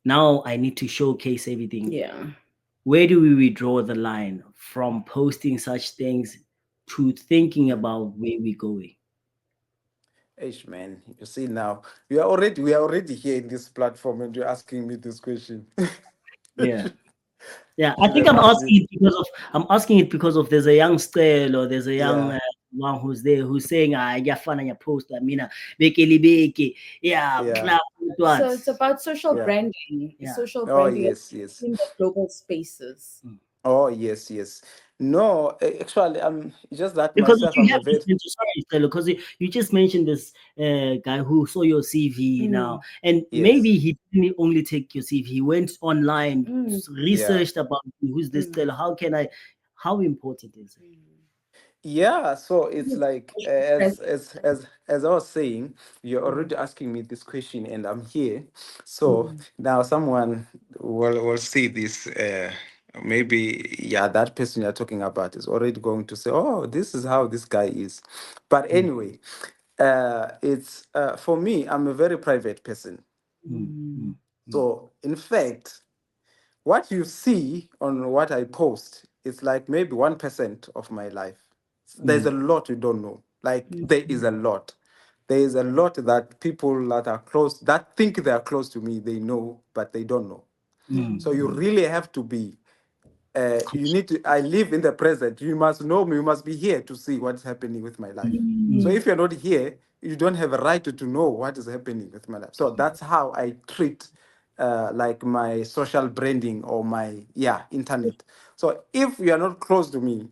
now I need to showcase everything? Yeah. Where do we withdraw the line from posting such things to thinking about where we're going? Ish, man. You see now, we are already here in this platform, and you're asking me this question. Yeah. Yeah, You I should think have asked me. I'm asking it because of, there's a young Scelo, or there's a young Yeah, one who's there who's saying, "Ah, yafana ya post, I mean, bekeli beke, yeah, yeah, club So it's once." about social yeah. branding, Yeah. social Oh branding yes, yes. in the global spaces. Mm. Oh yes, yes. No, actually, it's just that Because if myself, you I'm a have this, very sorry, Stella, because you just mentioned this guy who saw your CV now, Mm. and yes, maybe he didn't only take your CV, he went online, Mm. yeah. researched about you, who's this Mm. Stella, how important is it? Yeah, so it's like Present. as I was saying, you're already asking me this question, and I'm here. So now someone will see this maybe yeah, that person you're talking about is already going to say, oh, this is how this guy is. But anyway, it's for me, I'm a very private person. Mm. So in fact, what you see on what I post is like maybe 1% of my life. There's a lot you don't know. Like Mm. there is a lot. There is a lot that people that are close, that think they are close to me, they know, but they don't know. So you really have to be you need to, I live in the present. You must know me, you must be here to see what's happening with my life. So if you're not here, you don't have a right to know what is happening with my life. So that's how I treat like my social branding or my internet. So if you are not close to me,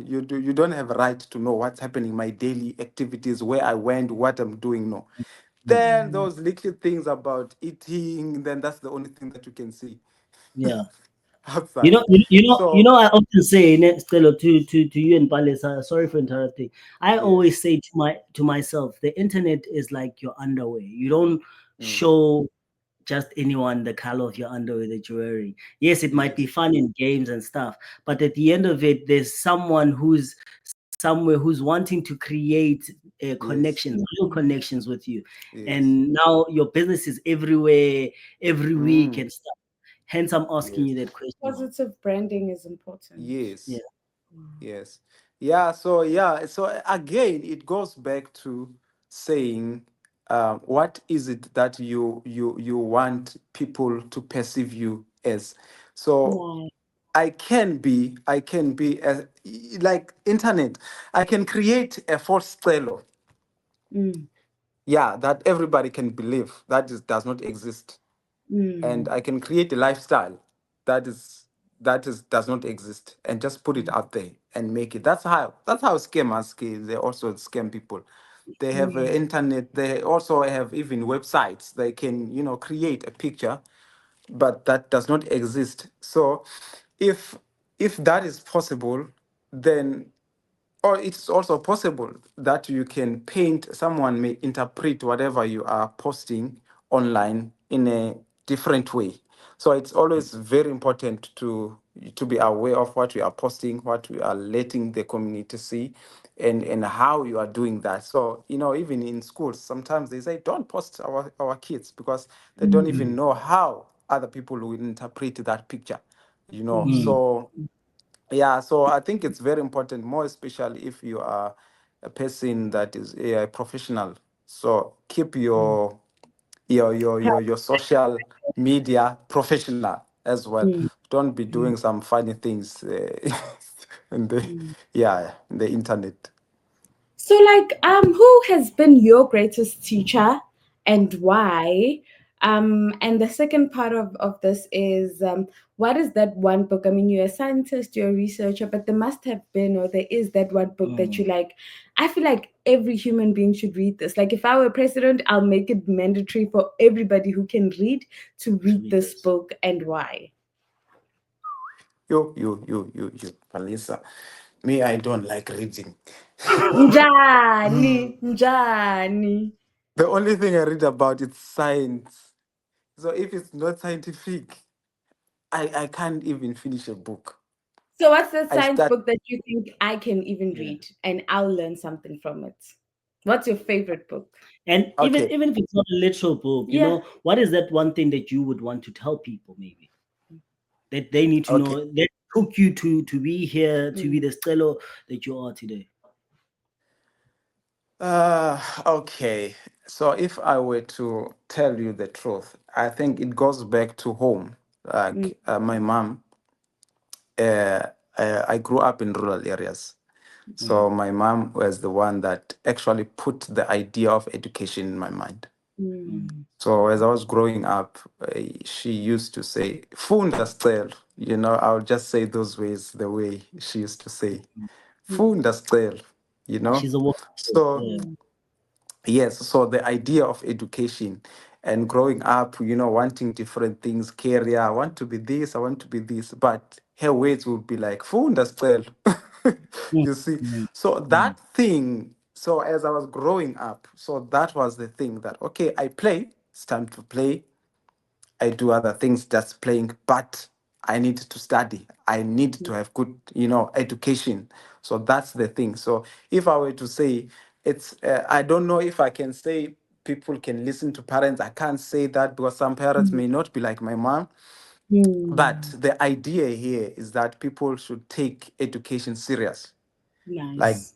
you don't have a right to know what's happening, my daily activities, where I went, what I'm doing. No. Then those little things about eating, then that's the only thing that you can see Yeah. outside. You know. So I often say, Stella, to you and Palis, sorry for interrupting. I always yes. say to myself, the internet is like your underwear. You don't Mm, show just anyone the color of your underwear that you're wearing. Yes, it might be yes. fun in games and stuff, but at the end of it, there's someone who's somewhere who's wanting to create Yes. connections, real connections with you. Yes. And now your business is everywhere, every week Mm, and stuff. Hence, I'm asking you yes. that question. Positive branding is important. Yeah. Yes. Yes. Yeah. So yeah. So again, it goes back to saying, what is it that you want people to perceive you as? So Yeah. I can be like internet. I can create a false Scelo, Mm. that everybody can believe that does not exist, and Mm. I can create a lifestyle that is does not exist and just put it out there and make it. That's how scammers scam. They also scam people. They have Mm. internet. They also have even websites. They can create a picture, but that does not exist. So, if if that is possible, then or it's also possible that you can paint, someone may interpret whatever you are posting online in a different way. So it's always very important to be aware of what you are posting, what you are letting the community see, and how you are doing that. So, even in schools, sometimes they say, don't post our kids because they don't even know how other people will interpret that picture. Mm. So yeah, so I think it's very important, more especially if you are a person that is a professional. So keep your social media professional as well. Mm. Don't be doing some funny things in the Mm. in the internet. So, like, who has been your greatest teacher and why? And the second part of this is, what is that one book? I mean, you're a scientist, you're a researcher, but there must have been, or there is that one book that you like. I feel like every human being should read this. Like, if I were president, I'll make it mandatory for everybody who can read to To read read this this. book and why. You, Palisa. Me, I don't like reading. Njani, njani. The only thing I read about is science. So if it's not scientific, I can't even finish a book. So, what's the I science start book that you think I can even Yeah. read and I'll learn something from it? What's your favorite book? And even okay, even if it's not a literal book, Yeah. what is that one thing that you would want to tell people maybe that they need to okay. know that took you to be here, to be Mm. the Stelo that you are today? Okay. So if I were to tell you the truth, I think it goes back to home. Mm. Like my mom, uh, I grew up in rural areas. So my mom was the one that actually put the idea of education in my mind. Mm. So as I was growing up, she used to say, "Funda sicelo." I'll just say those ways the way she used to say, Mm. "Funda sicelo." She's a woman. So Yeah. Mm. yes, so the idea of education and growing up, wanting different things, career, I want to be this, I want to be this, but her words would be like, Funda sicelo." Mm, You see, mm, so mm, that thing, so as I was growing up, so that was the thing that, okay, I play, it's time to play, I do other things just playing, but I need to study. I need to have good, education. So that's the thing. So if I were to say, I don't know if I can say people can listen to parents. I can't say that because some parents may not be like my mom. But the idea here is that people should take education serious. Like Nice.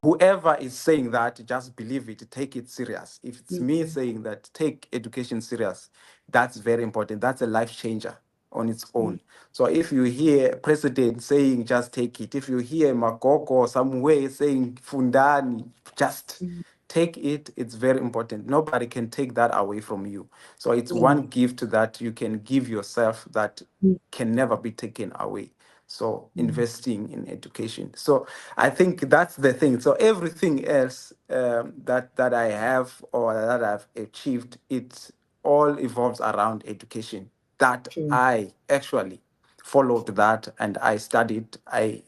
whoever is saying that, just believe it, take it serious. If it's me saying that, take education serious, that's very important. That's a life changer on its own. So if you hear president saying just take it, if you hear Magoko somewhere saying fundani, just take it. It's very important. Nobody can take that away from you. So it's one gift that you can give yourself that can never be taken away. So investing in education. So I think that's the thing. So everything else that I have or that I've achieved, it all evolves around education. That I actually followed that and I studied. I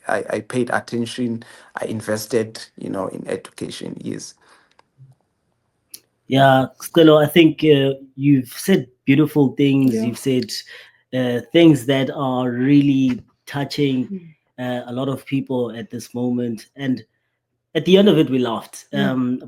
paid attention. I invested, in education. Yes. Yeah, Scelo, I think you've said beautiful things. Yeah. You've said things that are really touching a lot of people at this moment. And at the end of it, we laughed.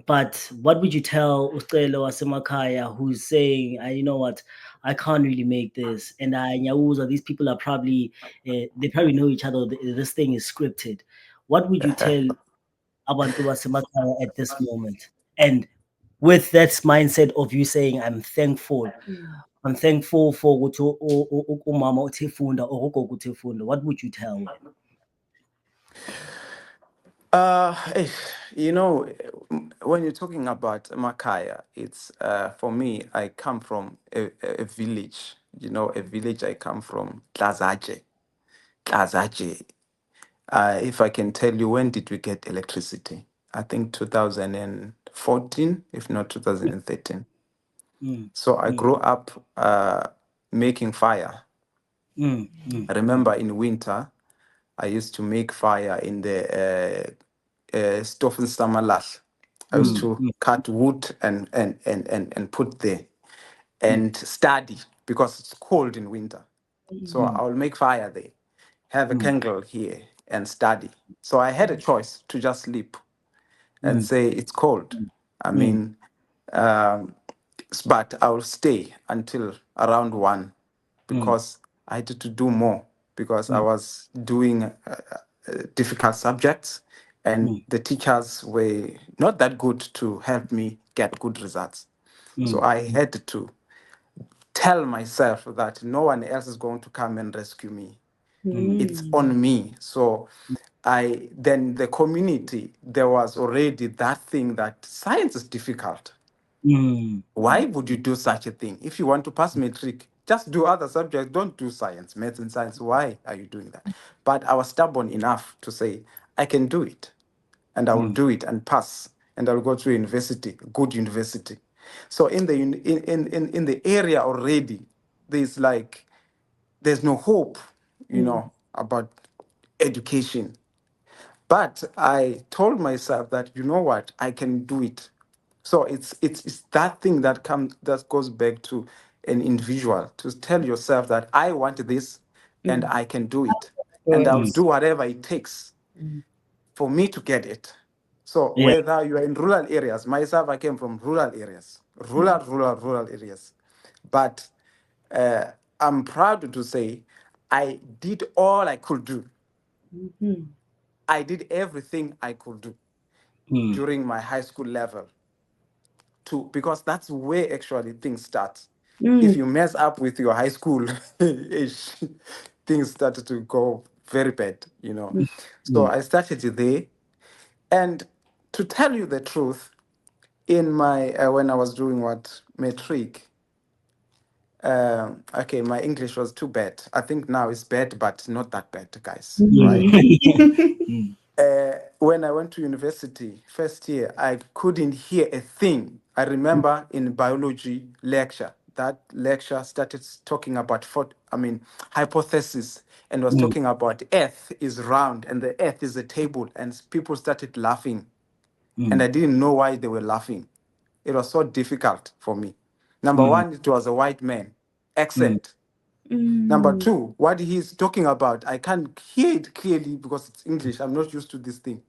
But what would you tell Ucelo Asemakaya who's saying, you know what, I can't really make this. And Nyauza, these people are probably, they probably know each other. This thing is scripted. What would you tell Abantu Asemakaya at this moment? And with that mindset of you saying, I'm thankful for what umama uthifunda or ugogo uthifunda, what would you tell them? Eh, when you're talking about Makaya, it's for me. I come from a village. A village. I come from Tlazaje. Tlazaje. If I can tell you, when did we get electricity? I think 2014, if not 2013. Mm, So I mm, grew up making fire. mm, mm, I remember in winter, I used to make fire in the Stoffen Samalas. I used mm, to mm, cut wood and put there mm, and study because it's cold in winter. So mm, I'll make fire there, have a mm, candle here and study. So I had a choice to just sleep and mm, say it's cold. I mm, mean, um, but I'll stay until around 1 mm, because I had to do more because I mm, was doing difficult subjects and mm, the teachers were not that good to help me get good results. So mm, I had to tell myself that no one else is going to come and rescue me. mm, It's on me. So then the community, there was already that thing that science is difficult. mm, Why would you do such a thing? If you want to pass matric, just do other subjects. Don't do science, maths and science. Why are you doing that? But I was stubborn enough to say, I can do it. And I will mm, do it and pass. And I'll go to university, good university. So in the area already, there's like there's no hope, about education. But I told myself that what, I can do it. So it's that thing that goes back to an individual to tell yourself that I want this and I can do it. Do And it. I'll mm. do whatever it takes for me to get it. So Yeah. whether you are in rural areas, myself, I came from rural areas, rural areas. But uh, I'm proud to say I did all I could do. I did everything I could do Mm, during my high school level to because that's where actually things start. If you mess up with your high school, ish, things started. To go very bad. So mm, I started there, and to tell you the truth, in my when I was doing what matric, okay, my English was too bad. I think now it's bad, but not that bad, guys. mm, Right? mm, When I went to university first year, I couldn't hear a thing. I remember in biology lecture, that lecture started talking about hypothesis and was mm, talking about Earth is round and the Earth is a table, and people started laughing, and mm, I didn't know why they were laughing. It was so difficult for me. Number mm, one, it was a white man mm, accent. Number Mm. two, what he's talking about, I can't hear it clearly because it's English. I'm not used to this thing.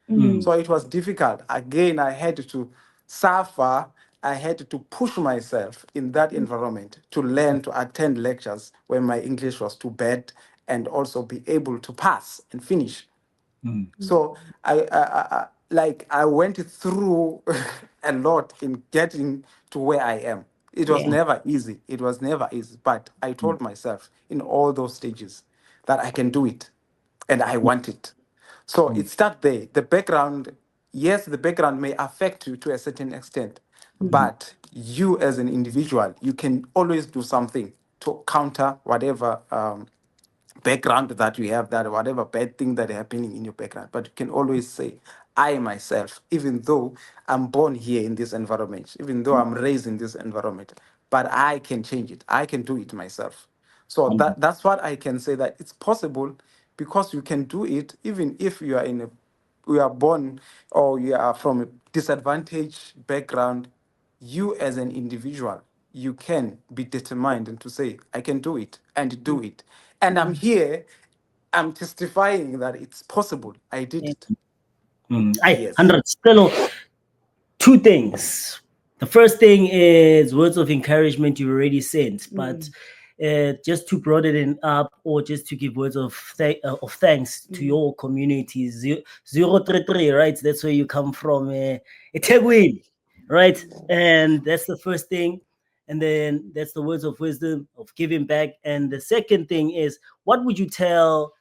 Mm. So it was difficult. Again, I had to suffer. I had to push myself in that environment to learn to attend lectures when my English was too bad and also be able to pass and finish. So I went through a lot in getting to where I am. It was Yeah. never easy. It was never easy. But I told myself in all those stages that I can do it and I want it. So it starts there. The background, yes, the background may affect you to a certain extent, but you as an individual, you can always do something to counter whatever background that you have, that whatever bad thing that is happening in your background. But you can always say, I myself, even though I'm born here in this environment, even though I'm raised in this environment, but I can change it. I can do it myself. So that's what I can say, that it's possible because you can do it even if you are you are born or you are from a disadvantaged background. You as an individual, you can be determined and to say, I can do it and do it. And I'm here, I'm testifying that it's possible. I did it. I Yes. 100 still two things. The first thing is words of encouragement you already sent, but just to broaden it up, or just to give words of thanks to your community, 033, right? That's where you come from, Etegwin, right? And that's the first thing. And then that's the words of wisdom of giving back. And the second thing is, what would you tell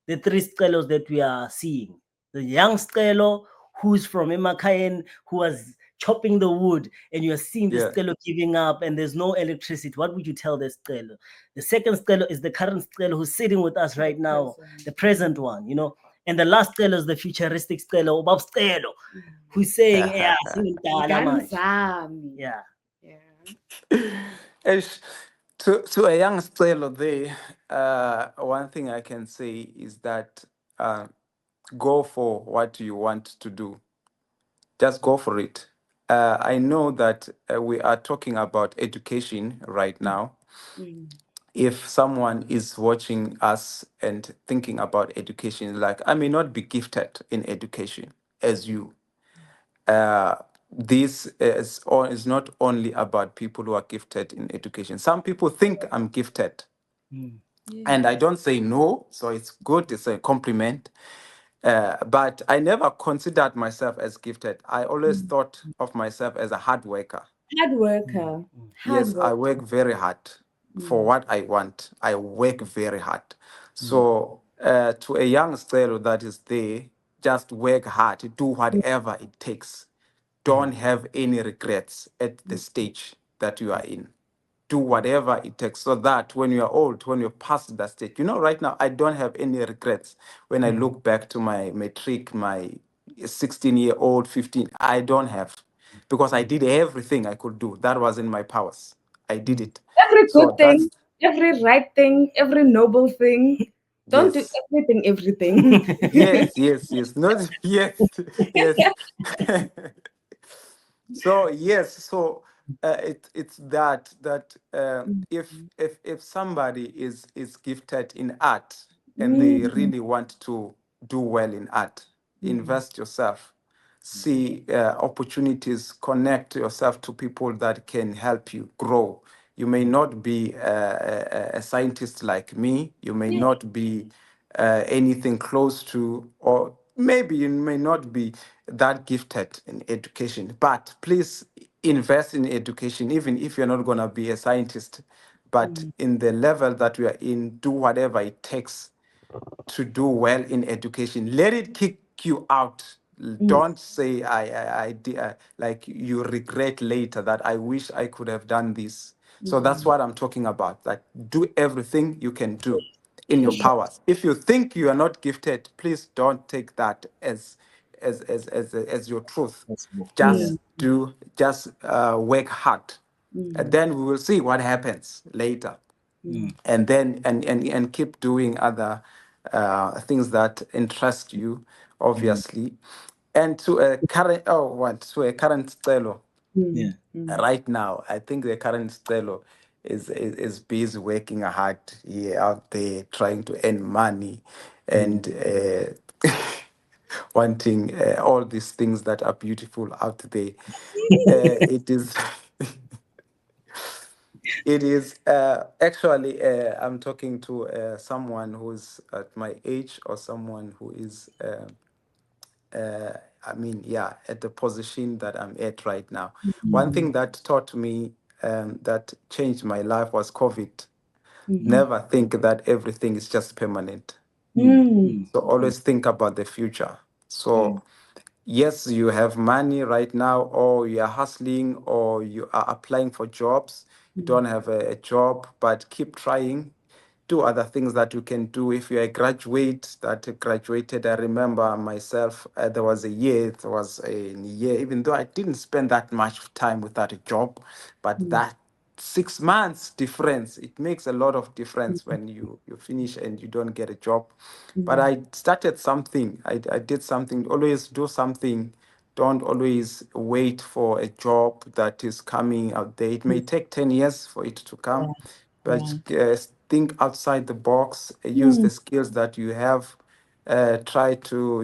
the three Scelos that we are seeing? The young Scelo who's from Emakayen, who was chopping the wood, and you're seeing the Yeah. Scelo giving up and there's no electricity. What would you tell the Scelo? The second Scelo is the current Scelo who's sitting with us right now, the present one, you know. And the last Scelo is the futuristic Scelo, Bob Scelo, who's saying, yeah, Ngani zami. yeah. Yeah. Ish, to a young Stelo there, one thing I can say is that go for what you want to do. Just go for it. I know that we are talking about education right now. If someone is watching us and thinking about education, like I may not be gifted in education as you. Uh, this is not only about people who are gifted in education. Some people think I'm gifted, and I don't say no, so it's good. It's a compliment. But I never considered myself as gifted. I always thought of myself as a hard worker. Hard worker. Hard Yes, I worker. work very hard for what I want. I work very hard. So, to a young Stelo that is there, just work hard, do whatever it takes. Don't have any regrets at the stage that you are in. Do whatever it takes so that when you are old, when you're past that stage, right now, I don't have any regrets. When I look back to my matric, my 16-year-old, 15, I don't have, because I did everything I could do. That was in my powers. I did it. Every So good thing, that's, every right thing, every noble thing. Don't do yes. everything, everything. Yes, yes, yes. Not yes, yes. So yes, so it's that if somebody is gifted in art and they Mm, really want to do well in art, invest yourself, see opportunities, connect yourself to people that can help you grow. You may not be a scientist like me. You may yeah. not be anything close to, or maybe you may not be that gifted in education, but please invest in education, even if you're not going to be a scientist. But in the level that we are in, do whatever it takes to do well in education. Let it kick you out. Don't say like you regret later that I wish I could have done this. So that's what I'm talking about. That do everything you can do in your powers. If you think you are not gifted, please don't take that as your truth. Yeah. Just work hard, and then we will see what happens later, and then and keep doing other things that interest you, obviously. And to a current to a current Stelo Yeah. right now, I think the current Stelo is busy working hard here out there trying to earn money and wanting all these things that are beautiful out there. It is it is actually I'm talking to someone who's at my age or someone who is I mean, yeah, at the position that I'm at right now. One thing that taught me that changed my life was COVID. Never think that everything is just permanent. So always think about the future. So yes, you have money right now, or you are hustling, or you are applying for jobs. You don't have a job, but keep trying. Do other things that you can do. If you're a graduate that graduated, I remember myself, there was a year, even though I didn't spend that much time without a job, but that 6 months difference, it makes a lot of difference when you finish and you don't get a job. But I started something. I did something. Always do something. Don't always wait for a job that is coming out there. It may take 10 years for it to come, but think outside the box. Use the skills that you have. Try to,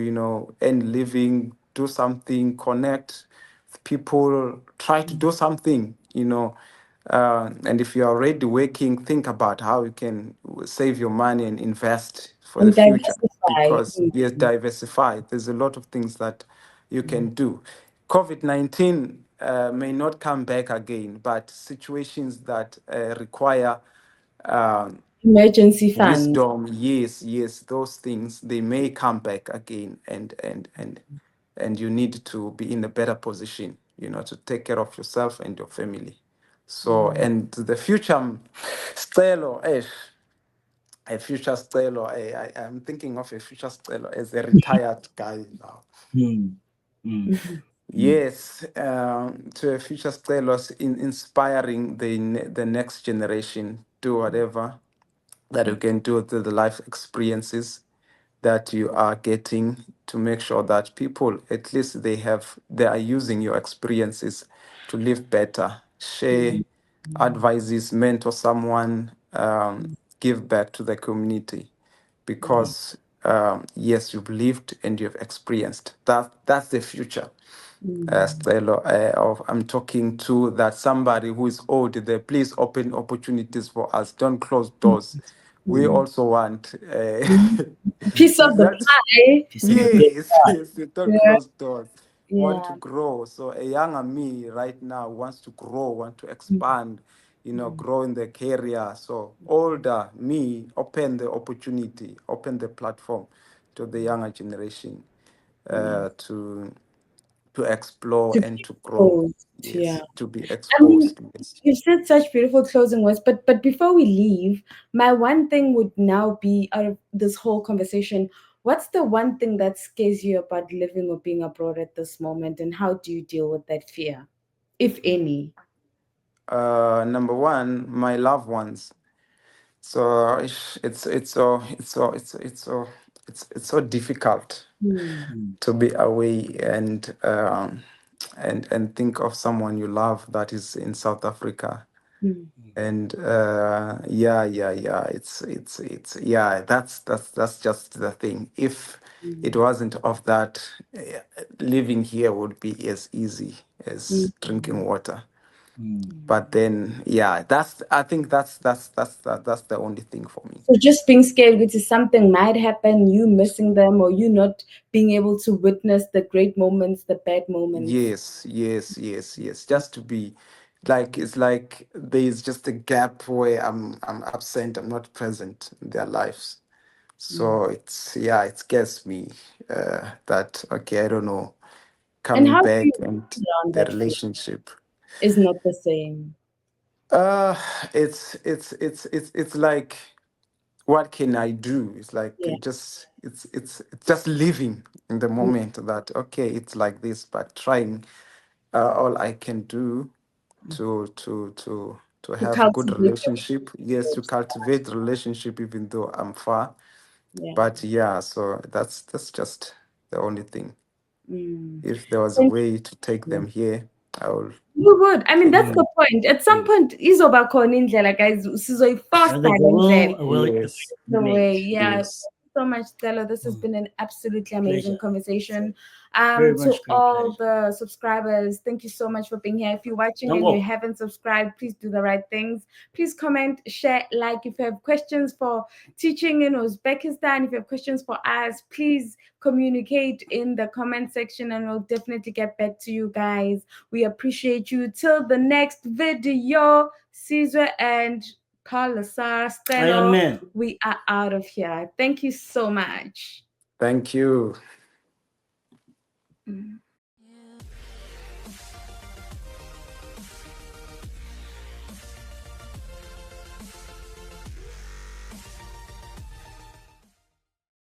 earn living, do something, connect with people, try to do something, and if you're already working, think about how you can save your money and invest for the And future. diversify. Because yes, diversify. There's a lot of things that you can do. COVID-19 may not come back again, but situations that require um, Emergency fund. wisdom, yes, yes, those things they may come back again, and you need to be in a better position, to take care of yourself and your family. So, and the future, Stelo, a future Stelo, I'm thinking of a future Stelo as a retired guy now. Yes, to a future Stelos in inspiring the next generation, do whatever that you can do to the life experiences that you are getting, to make sure that people at least they are using your experiences to live better. Share advices, mentor someone, give back to the community, because yes, you've lived and you've experienced that's the future. Style of I'm talking to that somebody who is old there. Please open opportunities for us. Don't close doors. We also want. Piece of It's the not. pie. Yes, yes. You don't Yeah. close doors. Want to Yeah. grow. So a younger me right now wants to grow, want to expand. Grow in the career. So older me open the opportunity, open the platform to the younger generation to explore To be and to grow. exposed. Yeah. Yes, to be I mean, exposed. Yes. you've said such beautiful closing words, but before we leave, my one thing would now be out of this whole conversation, what's the one thing that scares you about living or being abroad at this moment, and how do you deal with that fear, if any? Number one, my loved ones. So it's so difficult to be away and think of someone you love that is in South Africa. And yeah, yeah, that's just the thing. If it wasn't of that, living here would be as easy as drinking water. But then yeah, I think that's the only thing for me. So just being scared, which is something might happen, you missing them, or you not being able to witness the great moments, the bad moments. Yes. Just to be like, it's like there's just a gap where I'm absent, I'm not present in their lives. So it's, yeah, it scares me that okay, I don't know, And coming how do you back and get around the that fear? relationship. Is not the same. Uh it's like, what can I do? It's like Yeah. it's just living in the moment that okay, it's like this, but trying all I can do to To have a good cultivate the relationship. Yes, to relationship. cultivate the relationship even though I'm far. Yeah. But yeah, so that's just the only thing. Mm. If there was a Thank way to take you. them here, I will. You would. I mean, that's Mm. the point. At some point, izoba khona indlela, guys. Sizoyifosta There's le ndlela. Yes. The way, made. yeah. Yes. So much, Stella. This has been an absolutely amazing Pleasure. conversation. Very To much great all pleasure. the subscribers, thank you so much for being here. If you're watching and Tango. you haven't subscribed, please do the right things. Please comment, share, like. If you have questions for teaching in Uzbekistan, if you have questions for us, please communicate in the comment section, and we'll definitely get back to you guys. We appreciate you. Till the next video, Caesar and Kalasar Iron Stelo, Man. we are out of here. Thank you so much. Thank you.